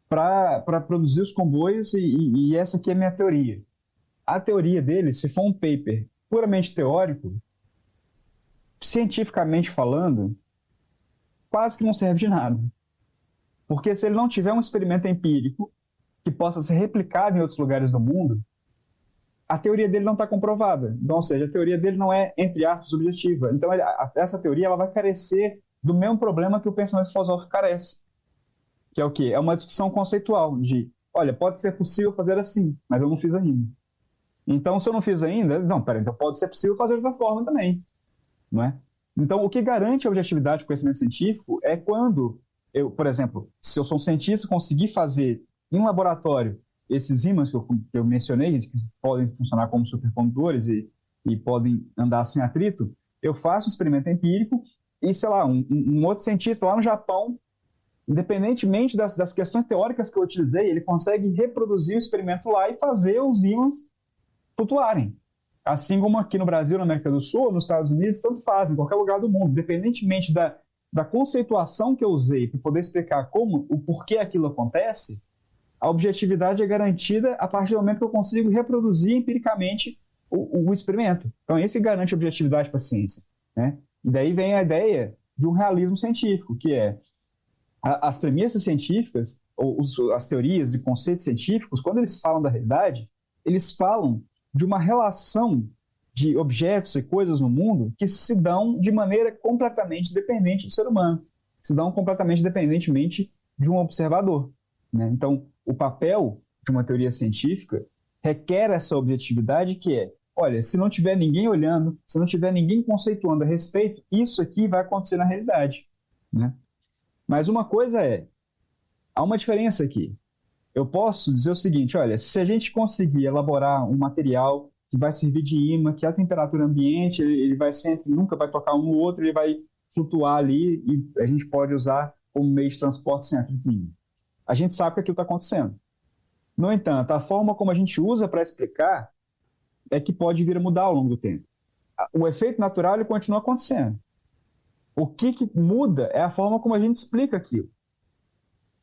para produzir os comboios e essa aqui é a minha teoria. A teoria dele, se for um paper puramente teórico, cientificamente falando, quase que não serve de nada. Porque se ele não tiver um experimento empírico que possa ser replicado em outros lugares do mundo, a teoria dele não está comprovada. Então, ou seja, a teoria dele não é, entre aspas, objetiva. Então, essa teoria ela vai carecer do mesmo problema que o pensamento filosófico carece. Que é o quê? É uma discussão conceitual de, olha, pode ser possível fazer assim, mas eu não fiz ainda. Então, se eu não fiz ainda, não, peraí, então pode ser possível fazer de outra forma também. Não é? Então, o que garante a objetividade do conhecimento científico é quando eu, por exemplo, se eu sou um cientista, conseguir fazer em um laboratório esses ímãs que eu mencionei, que podem funcionar como supercondutores e podem andar sem atrito, eu faço um experimento empírico e, sei lá, um outro cientista lá no Japão, independentemente das questões teóricas que eu utilizei, ele consegue reproduzir o experimento lá e fazer os ímãs flutuarem. Assim como aqui no Brasil, na América do Sul, nos Estados Unidos, tanto fazem, em qualquer lugar do mundo, independentemente da conceituação que eu usei para poder explicar o porquê aquilo acontece, a objetividade é garantida a partir do momento que eu consigo reproduzir empiricamente o experimento. Então, esse garante a objetividade para a ciência, né? E daí vem a ideia de um realismo científico, que é as premissas científicas, ou as teorias e conceitos científicos, quando eles falam da realidade, eles falam de uma relação de objetos e coisas no mundo que se dão de maneira completamente dependente do ser humano, se dão completamente independentemente de um observador, né? Então, o papel de uma teoria científica requer essa objetividade que é, olha, se não tiver ninguém olhando, se não tiver ninguém conceituando a respeito, isso aqui vai acontecer na realidade, né? Mas uma coisa há uma diferença aqui. Eu posso dizer o seguinte: olha, se a gente conseguir elaborar um material que vai servir de imã, que a temperatura ambiente, ele vai sempre, nunca vai tocar um no outro, ele vai flutuar ali e a gente pode usar como meio de transporte sem atrito nenhum. A gente sabe que aquilo está acontecendo. No entanto, a forma como a gente usa para explicar é que pode vir a mudar ao longo do tempo. O efeito natural ele continua acontecendo. O que muda é a forma como a gente explica aquilo.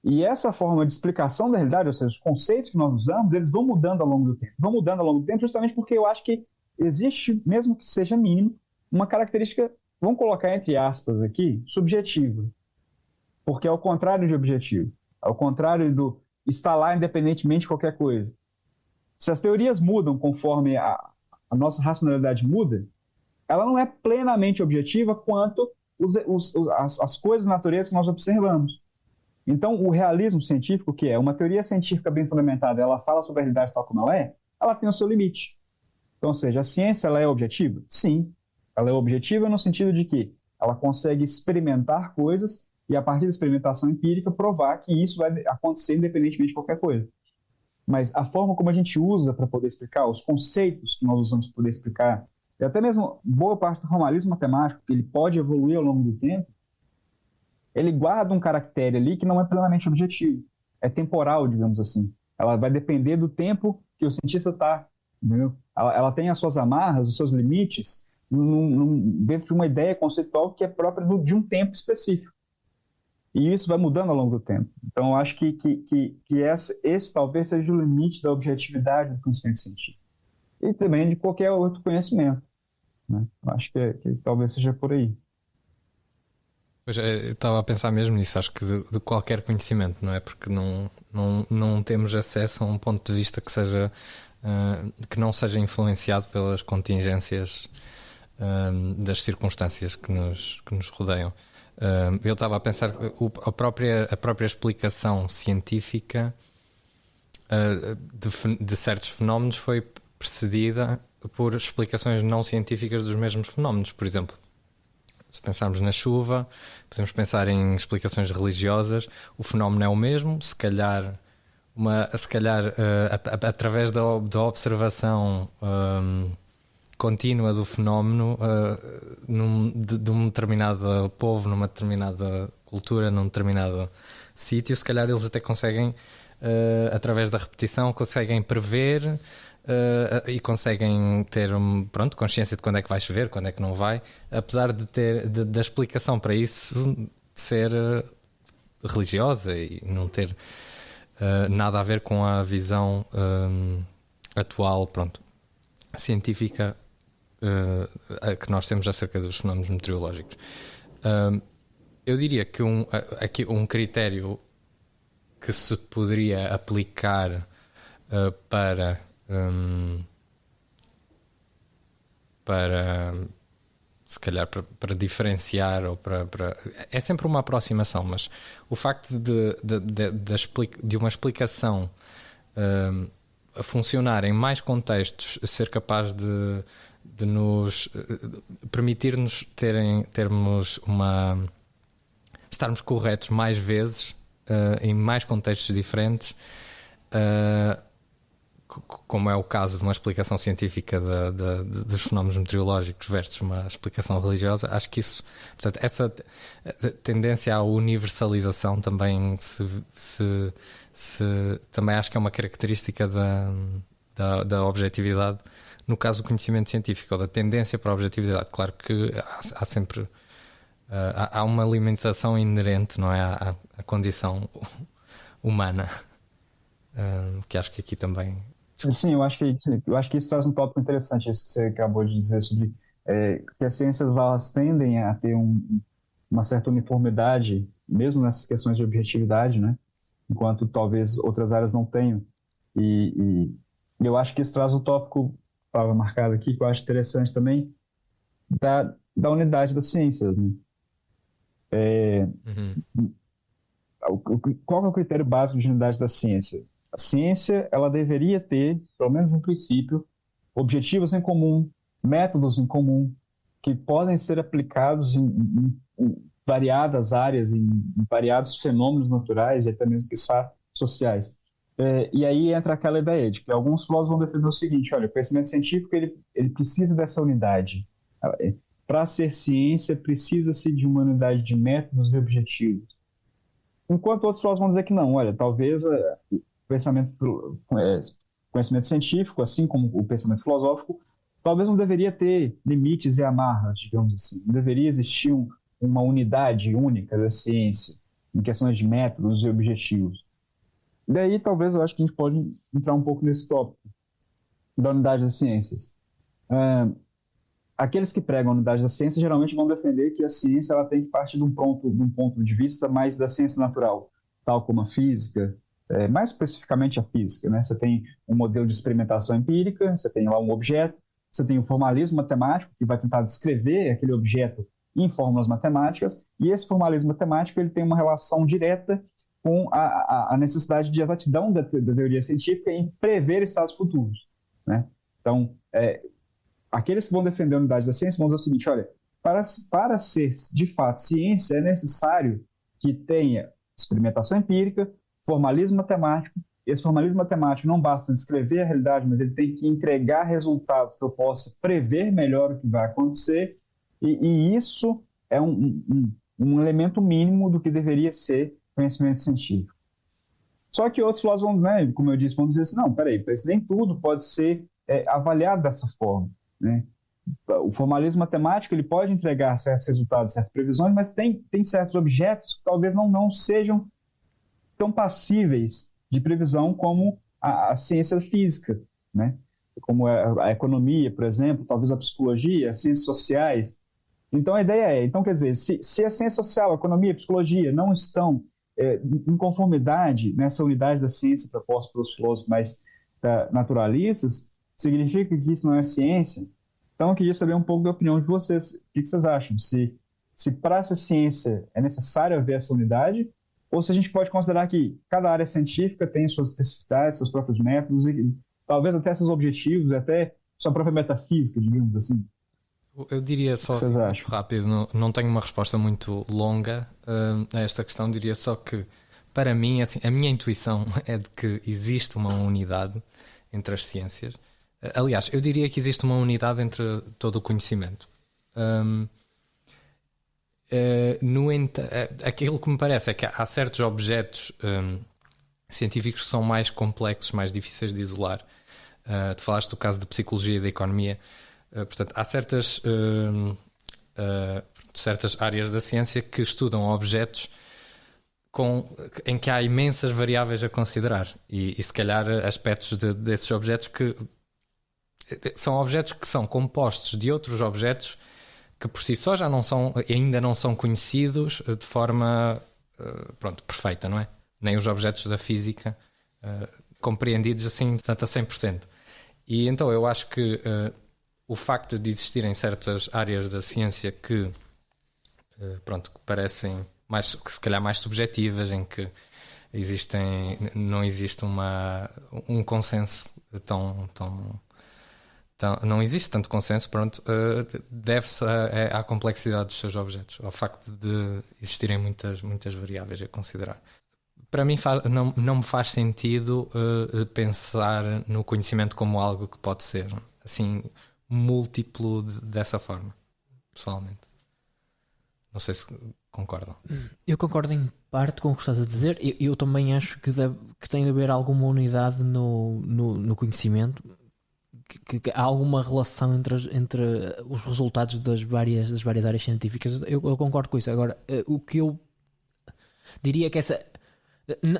E essa forma de explicação da realidade, ou seja, os conceitos que nós usamos, eles vão mudando ao longo do tempo. Vão mudando ao longo do tempo justamente porque eu acho que existe, mesmo que seja mínimo, uma característica, vamos colocar entre aspas aqui, subjetiva. Porque é o contrário de objetivo. Ao contrário do estar lá independentemente de qualquer coisa. Se as teorias mudam conforme a nossa racionalidade muda, ela não é plenamente objetiva quanto as coisas da natureza que nós observamos. Então, o realismo científico, que é uma teoria científica bem fundamentada, ela fala sobre a realidade tal como ela tem o seu limite. Então, ou seja, a ciência ela é objetiva? Sim. Ela é objetiva no sentido de que ela consegue experimentar coisas e, a partir da experimentação empírica, provar que isso vai acontecer independentemente de qualquer coisa. Mas a forma como a gente usa para poder explicar, os conceitos que nós usamos para poder explicar, e até mesmo boa parte do formalismo matemático, que ele pode evoluir ao longo do tempo, ele guarda um caractere ali que não é plenamente objetivo. É temporal, digamos assim. Ela vai depender do tempo que o cientista está. Ela tem as suas amarras, os seus limites, dentro de uma ideia conceitual que é própria de um tempo específico. E isso vai mudando ao longo do tempo. Então, eu acho que esse talvez seja o limite da objetividade do conhecimento científico. E também de qualquer outro conhecimento, né? Eu acho que talvez seja por aí. Pois eu estava a pensar mesmo nisso, acho que de qualquer conhecimento, não é? Porque não temos acesso a um ponto de vista que seja que não seja influenciado pelas contingências das circunstâncias que nos rodeiam. Eu estava a pensar que a própria explicação científica de certos fenómenos foi precedida por explicações não científicas dos mesmos fenómenos. Por exemplo, se pensarmos na chuva, podemos pensar em explicações religiosas. O fenómeno é o mesmo, se calhar através da observação contínua do fenómeno de um determinado povo, numa determinada cultura, num determinado sítio, se calhar eles até conseguem, através da repetição, conseguem prever e conseguem ter consciência de quando é que vai chover, quando é que não vai, apesar da explicação para isso ser religiosa e não ter nada a ver com a visão atual, científica que nós temos acerca dos fenómenos meteorológicos. Eu diria que aqui um critério que se poderia aplicar para se calhar para diferenciar ou para é sempre uma aproximação, mas o facto de uma explicação funcionar em mais contextos, ser capaz de nos permitir-nos estarmos corretos mais vezes em mais contextos diferentes, como é o caso de uma explicação científica dos fenómenos meteorológicos versus uma explicação religiosa. Acho que isso, portanto, essa tendência à universalização também também acho que é uma característica da objetividade no caso do conhecimento científico, ou da tendência para a objetividade. Claro que há sempre há uma limitação inerente, não é, à condição humana, que acho que aqui também... Sim, eu acho que isso traz um tópico interessante, isso que você acabou de dizer sobre que as ciências elas tendem a ter uma certa uniformidade, mesmo nessas questões de objetividade, né? Enquanto talvez outras áreas não tenham. E eu acho que isso traz um tópico, estava marcado aqui, que eu acho interessante também, da unidade das ciências, né? Qual é o critério básico de unidade da ciência? A ciência, ela deveria ter, pelo menos em princípio, objetivos em comum, métodos em comum, que podem ser aplicados em variadas áreas, em variados fenômenos naturais e até mesmo, quiçá, sociais. E aí entra aquela ideia de que alguns filósofos vão defender o seguinte: olha, o conhecimento científico ele precisa dessa unidade. Para ser ciência, precisa-se de uma unidade de métodos e objetivos. Enquanto outros filósofos vão dizer que não, olha, talvez o conhecimento científico, assim como o pensamento filosófico, talvez não deveria ter limites e amarras, digamos assim. Não deveria existir uma unidade única da ciência em questões de métodos e objetivos. Daí, talvez, eu acho que a gente pode entrar um pouco nesse tópico da unidade das ciências. Aqueles que pregam a unidade da ciência geralmente vão defender que a ciência ela tem que partir de um ponto de vista mais da ciência natural, tal como a física, mais especificamente a física, né? Você tem um modelo de experimentação empírica, você tem lá um objeto, você tem o formalismo matemático, que vai tentar descrever aquele objeto em fórmulas matemáticas, e esse formalismo matemático ele tem uma relação direta com a necessidade de exatidão da teoria científica em prever estados futuros, né? Então, aqueles que vão defender a unidade da ciência vão dizer o seguinte: olha, para ser de fato ciência, é necessário que tenha experimentação empírica, formalismo matemático. Esse formalismo matemático não basta descrever a realidade, mas ele tem que entregar resultados que eu possa prever melhor o que vai acontecer, e isso é um elemento mínimo do que deveria ser conhecimento científico. Só que outros filósofos, né, como eu disse, vão dizer assim, não, peraí, nem tudo pode ser avaliado dessa forma, né? O formalismo matemático ele pode entregar certos resultados, certas previsões, mas tem certos objetos que talvez não sejam tão passíveis de previsão como a ciência física, né? Como a economia, por exemplo, talvez a psicologia, as ciências sociais. Então a ideia então quer dizer, se a ciência social, a economia, a psicologia não estão em conformidade nessa unidade da ciência proposta pelos filósofos mais naturalistas, significa que isso não é ciência? Então eu queria saber um pouco da opinião de vocês. O que vocês acham? Se para essa ciência é necessário haver essa unidade, ou se a gente pode considerar que cada área científica tem suas especificidades, seus próprios métodos, e talvez até seus objetivos, até sua própria metafísica, digamos assim. Eu diria só assim, muito rápido, não tenho uma resposta muito longa a esta questão, diria só que, para mim, assim, a minha intuição é de que existe uma unidade entre as ciências. Aliás, eu diria que existe uma unidade entre todo o conhecimento. No entanto, aquilo que me parece é que há certos objetos científicos que são mais complexos, mais difíceis de isolar. Tu falaste do caso da psicologia e da economia. Portanto, há certas áreas da ciência que estudam objetos em que há imensas variáveis a considerar e se calhar aspectos desses objetos que são objetos que são compostos de outros objetos que por si só ainda não são conhecidos de forma perfeita, não é? Nem os objetos da física compreendidos assim, portanto, a 100%. E então eu acho que o facto de existirem certas áreas da ciência que parecem que se calhar mais subjetivas, em que não existe um consenso não existe tanto consenso, deve-se à complexidade dos seus objetos, ao facto de existirem muitas variáveis a considerar. Para mim não me faz sentido pensar no conhecimento como algo que pode ser assim múltiplo dessa forma, pessoalmente. Não sei se concordam. Eu concordo em parte com o que estás a dizer. Eu também acho que tem de haver alguma unidade no conhecimento, que há alguma relação entre os resultados das várias áreas científicas. Eu concordo com isso. Agora, o que eu diria que essa...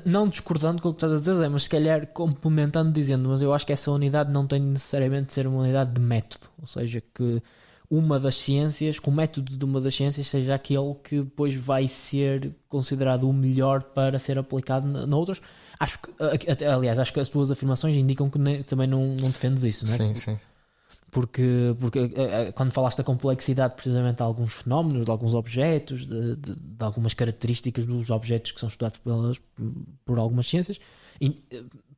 Não discordando com o que estás a dizer, mas se calhar complementando, dizendo, mas eu acho que essa unidade não tem necessariamente de ser uma unidade de método, ou seja, que uma das ciências, que o método de uma das ciências seja aquele que depois vai ser considerado o melhor para ser aplicado na outras. Acho que as tuas afirmações indicam que também não defendes isso, não é? Sim. Porque quando falaste da complexidade precisamente de alguns fenómenos, de alguns objetos, de algumas características dos objetos que são estudados por algumas ciências,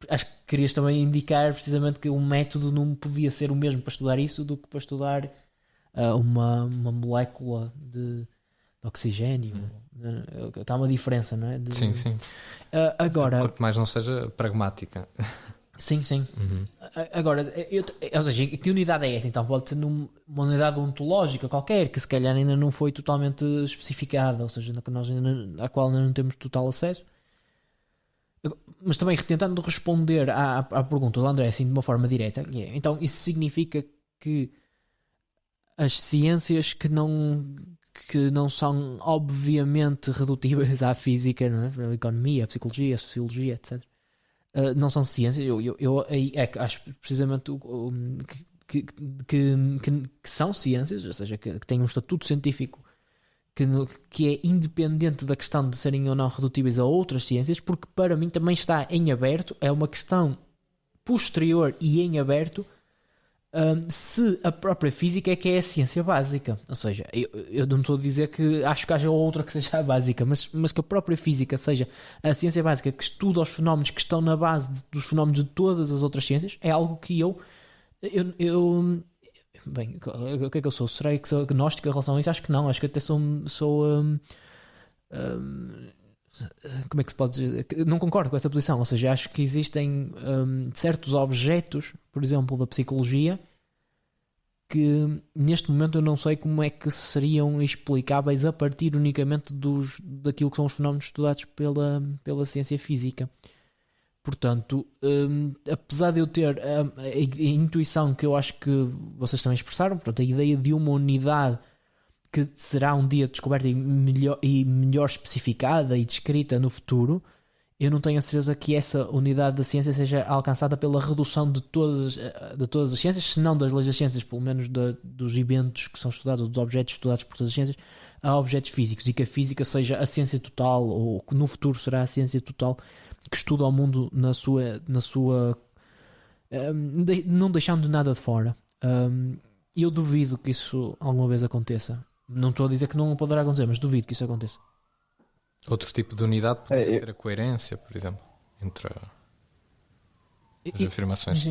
acho que querias também indicar precisamente que o método não podia ser o mesmo para estudar isso do que para estudar uma molécula de oxigênio. Há uma diferença, não é? Sim. Agora, quanto mais não seja pragmática. Sim. Uhum. Agora, ou seja, que unidade é essa? Então pode ser uma unidade ontológica qualquer, que se calhar ainda não foi totalmente especificada, ou seja, à qual ainda não temos total acesso. Mas também tentando responder à pergunta do André assim de uma forma direta, então isso significa que as ciências que não são obviamente redutíveis à física, não é? A economia, a psicologia, a sociologia, etc., não são ciências. Eu acho precisamente que são ciências, ou seja, que têm um estatuto científico que é independente da questão de serem ou não redutíveis a outras ciências, porque para mim também está em aberto, é uma questão posterior e em aberto, se a própria física é que é a ciência básica. Ou seja, eu não estou a dizer que acho que haja outra que seja a básica, mas que a própria física seja a ciência básica que estuda os fenómenos que estão na base dos fenómenos de todas as outras ciências, é algo que bem, o que é que eu sou? Será que sou agnóstico em relação a isso? Acho que não, acho que até sou como é que se pode dizer? Não concordo com essa posição, ou seja, acho que existem certos objetos, por exemplo, da psicologia, que neste momento eu não sei como é que seriam explicáveis a partir unicamente daquilo que são os fenómenos estudados pela ciência física. Portanto, apesar de eu ter a intuição que eu acho que vocês também expressaram, portanto, a ideia de uma unidade que será um dia descoberta e melhor especificada e descrita no futuro, eu não tenho a certeza que essa unidade da ciência seja alcançada pela redução de todas as ciências, se não das leis das ciências, pelo menos dos eventos que são estudados, dos objetos estudados por todas as ciências, a objetos físicos, e que a física seja a ciência total, ou que no futuro será a ciência total que estuda o mundo na sua não deixando nada de fora. Eu duvido que isso alguma vez aconteça. Não estou a dizer que não poderá acontecer, mas duvido que isso aconteça. Outro tipo de unidade poderia ser a coerência, por exemplo, entre as afirmações.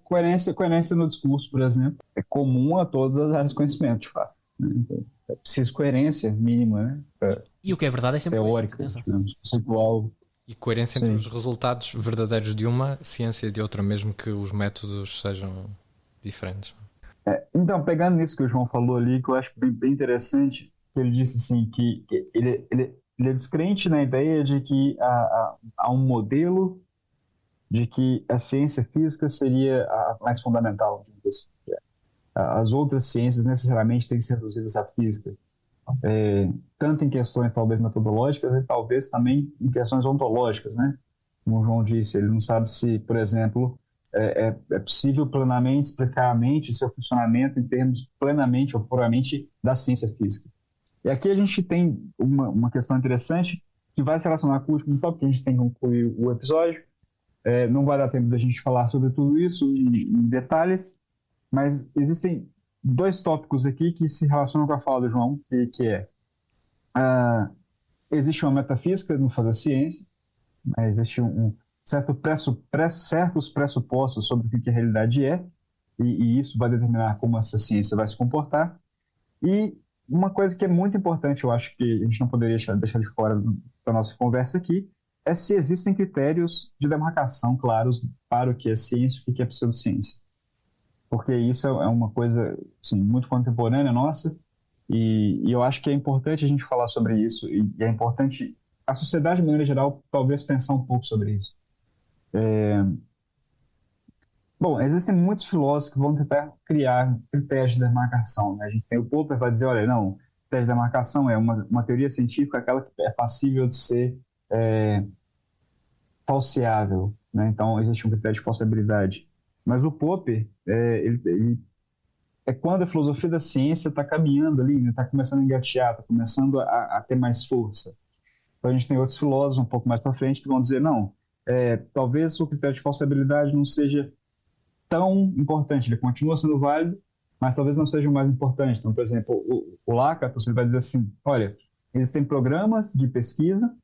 Coerência no discurso, por exemplo, é comum a todas as áreas de conhecimento, de fato. Né? Então, é preciso coerência mínima, né? E o que é verdade é sempre teórica, digamos, conceitual. E coerência entre os resultados verdadeiros de uma ciência e de outra, mesmo que os métodos sejam diferentes. Então, pegando nisso que o João falou ali, que eu acho bem interessante, ele disse assim, que ele é descrente na ideia de que há um modelo de que a ciência física seria a mais fundamental. As outras ciências necessariamente têm que ser reduzidas à física. Tanto em questões talvez metodológicas e talvez também em questões ontológicas, né? Como o João disse, ele não sabe se, por exemplo, é possível plenamente explicar a mente e seu funcionamento em termos plenamente ou puramente da ciência física. E aqui a gente tem uma questão interessante que vai se relacionar com o último tópico, que a gente tem que concluir o episódio. Não vai dar tempo da gente falar sobre tudo isso em detalhes, mas existem dois tópicos aqui que se relacionam com a fala do João, que existe uma metafísica no fazer ciência, existe certos pressupostos sobre o que a realidade é, e isso vai determinar como essa ciência vai se comportar. E uma coisa que é muito importante, eu acho que a gente não poderia deixar de fora da nossa conversa aqui, é se existem critérios de demarcação claros para o que é ciência e o que é pseudociência. Porque isso é uma coisa assim, muito contemporânea nossa, e eu acho que é importante a gente falar sobre isso, e é importante a sociedade, de maneira geral, talvez pensar um pouco sobre isso. Bom, existem muitos filósofos que vão tentar criar critérios de demarcação. Né? A gente tem o Popper que vai dizer, olha, não, critério de demarcação é uma teoria científica, aquela que é passível de ser falseável. Né? Então, existe um critério de falsibilidade. Mas o Popper, ele é quando a filosofia da ciência está caminhando ali, está começando a engatear, está começando a ter mais força. Então, a gente tem outros filósofos um pouco mais para frente que vão dizer, não, talvez o critério de falsibilidade não seja tão importante, ele continua sendo válido, mas talvez não seja o mais importante. Então, por exemplo, o Lacan, você vai dizer assim, olha, existem programas de pesquisa,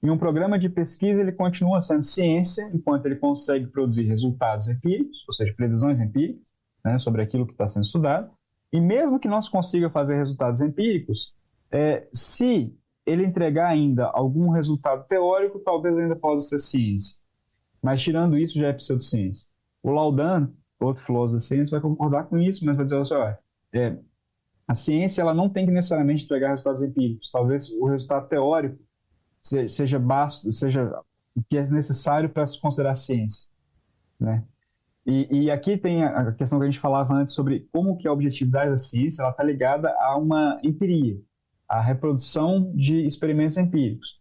e um programa de pesquisa ele continua sendo ciência enquanto ele consegue produzir resultados empíricos, ou seja, previsões empíricas, né, sobre aquilo que está sendo estudado, e mesmo que não se consiga fazer resultados empíricos, se ele entregar ainda algum resultado teórico, talvez ainda possa ser ciência. Mas tirando isso, já é pseudociência. O Laudan, outro filósofo da ciência, vai concordar com isso, mas vai dizer assim, olha, a ciência ela não tem que necessariamente entregar resultados empíricos. Talvez o resultado teórico seja o que é necessário para se considerar ciência. Né? E aqui tem a questão que a gente falava antes sobre como que a objetividade da ciência está ligada a uma empiria, a reprodução de experimentos empíricos.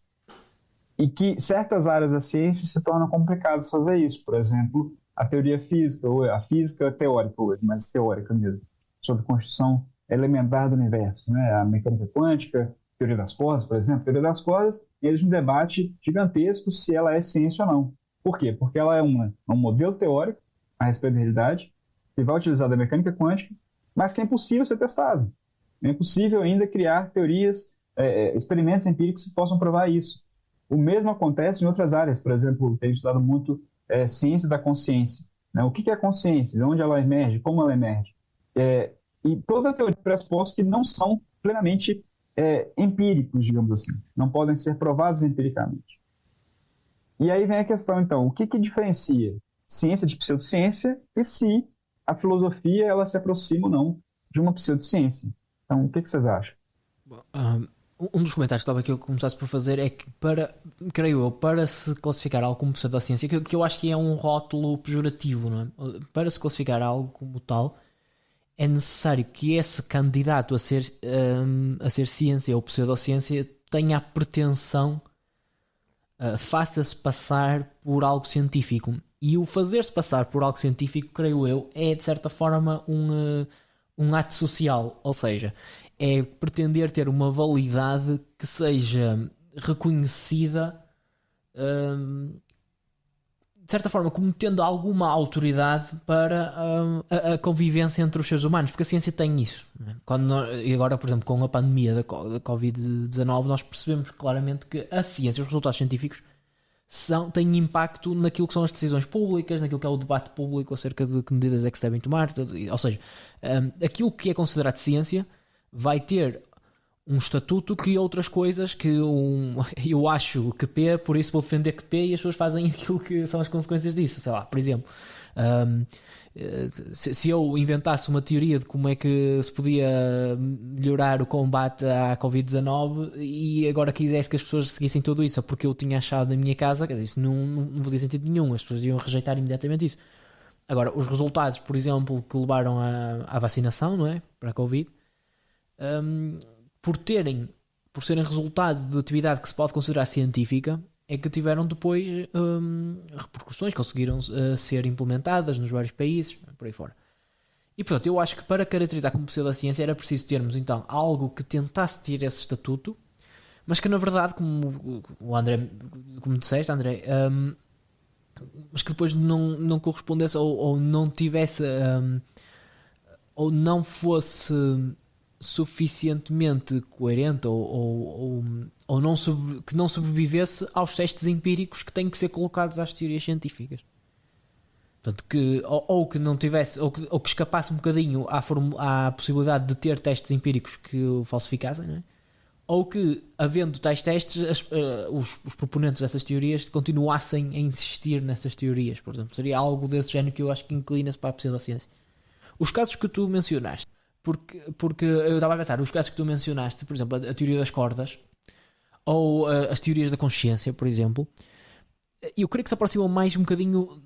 E que certas áreas da ciência se tornam complicadas fazer isso. Por exemplo, a teoria física, ou a física teórica hoje, mais teórica mesmo, sobre a constituição elementar do universo, né? A mecânica quântica, a teoria das cordas, por exemplo. A teoria das cordas, existe um debate gigantesco se ela é ciência ou não. Por quê? Porque ela é um modelo teórico a respeito da realidade, que vai utilizar da mecânica quântica, mas que é impossível ser testado. É impossível ainda criar teorias, experimentos empíricos que possam provar isso. O mesmo acontece em outras áreas. Por exemplo, tenho estudado muito ciência da consciência. Né? O que é a consciência? De onde ela emerge? Como ela emerge? E toda a teoria pressupõe que não são plenamente empíricos, digamos assim. Não podem ser provados empiricamente. E aí vem a questão, então, o que diferencia ciência de pseudociência e se a filosofia ela se aproxima ou não de uma pseudociência? Então, o que vocês acham? Um dos comentários que estava aqui eu começasse por fazer é que creio eu, para se classificar algo como pseudociência, que eu acho que é um rótulo pejorativo, não é? Para se classificar algo como tal, é necessário que esse candidato a ser ciência ou pseudociência tenha a pretensão, faça-se passar por algo científico. E o fazer-se passar por algo científico, creio eu, é de certa forma um ato social. Ou seja, é pretender ter uma validade que seja reconhecida, de certa forma, como tendo alguma autoridade para a convivência entre os seres humanos, porque a ciência tem isso, não é? E agora, por exemplo, com a pandemia da Covid-19, nós percebemos claramente que a ciência, os resultados científicos, têm impacto naquilo que são as decisões públicas, naquilo que é o debate público acerca de que medidas é que se devem tomar. Ou seja, aquilo que é considerado ciência vai ter um estatuto que outras coisas que eu acho que P, por isso vou defender que P, e as pessoas fazem aquilo que são as consequências disso. Sei lá, por exemplo, se eu inventasse uma teoria de como é que se podia melhorar o combate à Covid-19 e agora quisesse que as pessoas seguissem tudo isso, porque eu tinha achado na minha casa, isso não fazia sentido nenhum, as pessoas iam rejeitar imediatamente isso. Agora, os resultados, por exemplo, que levaram à vacinação, não é? Para a Covid, por serem resultado de atividade que se pode considerar científica, é que tiveram depois repercussões, conseguiram ser implementadas nos vários países, por aí fora. E portanto, eu acho que para caracterizar como pseudociência era preciso termos então algo que tentasse ter esse estatuto, mas que na verdade, como disseste, André, mas que depois não correspondesse ou não tivesse ou não fosse suficientemente coerente ou não que não sobrevivesse aos testes empíricos que têm que ser colocados às teorias científicas. Portanto, ou que não tivesse, ou que escapasse um bocadinho à possibilidade de ter testes empíricos que o falsificassem, não é? Ou que, havendo tais testes, os proponentes dessas teorias continuassem a insistir nessas teorias. Por exemplo, seria algo desse género que eu acho que inclina-se para a pseudociência. Os casos que tu mencionaste, porque eu estava a pensar, os casos que tu mencionaste, por exemplo, a teoria das cordas ou as teorias da consciência, por exemplo, eu creio que se aproximam mais um bocadinho,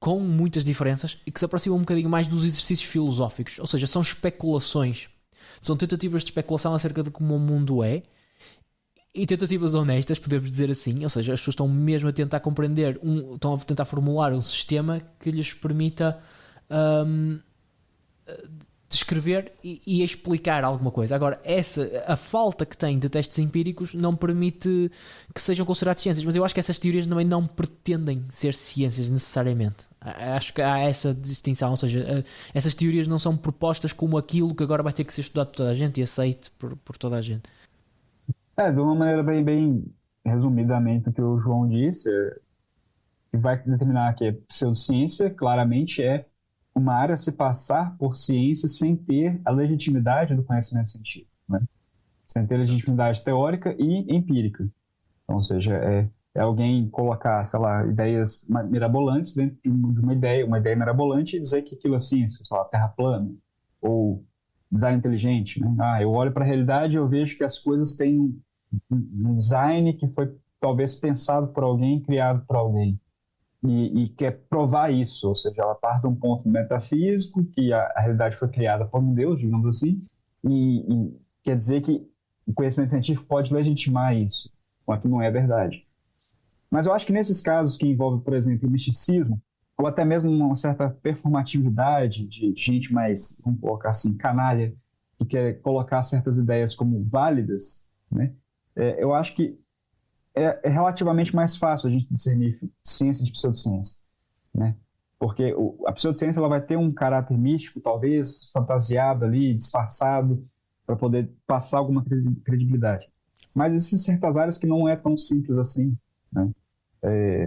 com muitas diferenças, e que se aproximam um bocadinho mais dos exercícios filosóficos, ou seja, são especulações, são tentativas de especulação acerca de como o mundo é, e tentativas honestas, podemos dizer assim, ou seja, as pessoas estão mesmo a tentar compreender, estão a tentar formular um sistema que lhes permita descrever e explicar alguma coisa. Agora, a falta que tem de testes empíricos não permite que sejam considerados ciências, mas eu acho que essas teorias também não pretendem ser ciências necessariamente. Acho que há essa distinção, ou seja, essas teorias não são propostas como aquilo que agora vai ter que ser estudado por toda a gente e aceito por toda a gente. De uma maneira bem resumidamente o que o João disse, que vai determinar que a pseudociência claramente é uma área a se passar por ciência sem ter a legitimidade do conhecimento científico, né? Sem ter legitimidade teórica e empírica. Então, ou seja, é alguém colocar, sei lá, ideias mirabolantes dentro de uma ideia mirabolante e dizer que aquilo é ciência, sei lá, terra plana, ou design inteligente, né? Eu olho para a realidade e eu vejo que as coisas têm um design que foi talvez pensado por alguém, criado por alguém. E quer provar isso, ou seja, ela parte de um ponto metafísico, que a realidade foi criada por um Deus, digamos assim, e quer dizer que o conhecimento científico pode legitimar isso, enquanto não é verdade. Mas eu acho que nesses casos que envolvem, por exemplo, o misticismo, ou até mesmo uma certa performatividade de gente mais, vamos colocar assim, canalha, que quer colocar certas ideias como válidas, né? Eu acho que é relativamente mais fácil a gente discernir ciência de pseudociência, né? Porque a pseudociência ela vai ter um caráter místico, talvez fantasiado ali, disfarçado, para poder passar alguma credibilidade. Mas existem certas áreas que não é tão simples assim, né?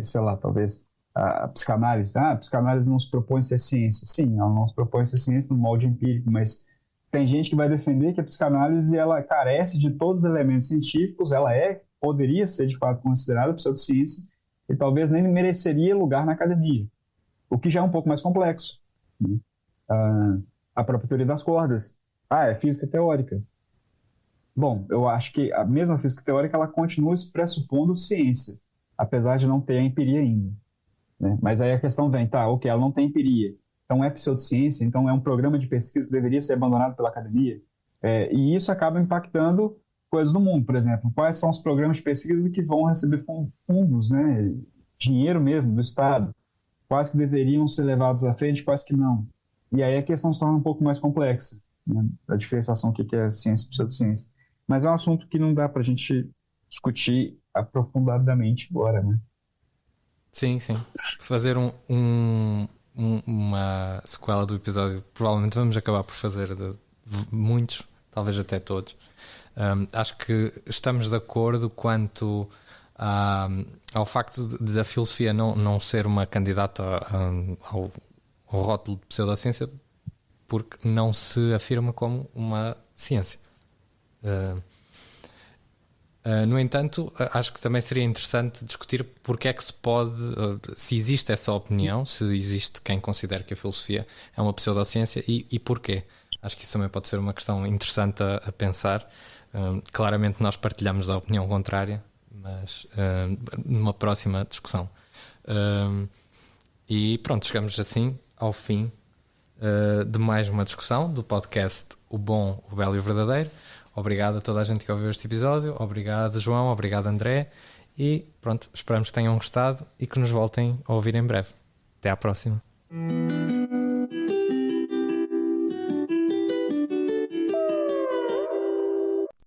Sei lá, talvez a psicanálise. A psicanálise não se propõe ser ciência. Sim, ela não se propõe ser ciência no molde empírico, mas tem gente que vai defender que a psicanálise ela carece de todos os elementos científicos, ela poderia ser de fato considerada pseudociência e talvez nem mereceria lugar na academia, o que já é um pouco mais complexo, né? A própria teoria das cordas. É física teórica. Bom, eu acho que a mesma física teórica ela continua se pressupondo ciência, apesar de não ter a empiria ainda, né? Mas aí a questão vem, ok, ela não tem empiria, então é pseudociência, então é um programa de pesquisa que deveria ser abandonado pela academia. E isso acaba impactando coisas no mundo, por exemplo, quais são os programas de pesquisa que vão receber fundos, né, dinheiro mesmo do Estado, quais que deveriam ser levados à frente, quais que não. E aí a questão se torna um pouco mais complexa, né, a diferenciação do que é ciência e pseudociência. Mas é um assunto que não dá para a gente discutir aprofundadamente agora, né? Sim, sim. Fazer uma sequela do episódio, provavelmente vamos acabar por fazer de muitos, talvez até todos. Acho que estamos de acordo quanto ao facto da filosofia não ser uma candidata ao rótulo de pseudociência, porque não se afirma como uma ciência. No entanto, acho que também seria interessante discutir porque é que se pode, se existe essa opinião, se existe quem considera que a filosofia é uma pseudociência e porquê. Acho que isso também pode ser uma questão interessante a pensar. Claramente nós partilhamos a opinião contrária, mas numa próxima discussão. E pronto, chegamos assim ao fim de mais uma discussão do podcast O Bom, o Belo e o Verdadeiro. Obrigado a toda a gente que ouviu este episódio. Obrigado, João. Obrigado, André. E pronto, esperamos que tenham gostado e que nos voltem a ouvir em breve. Até à próxima.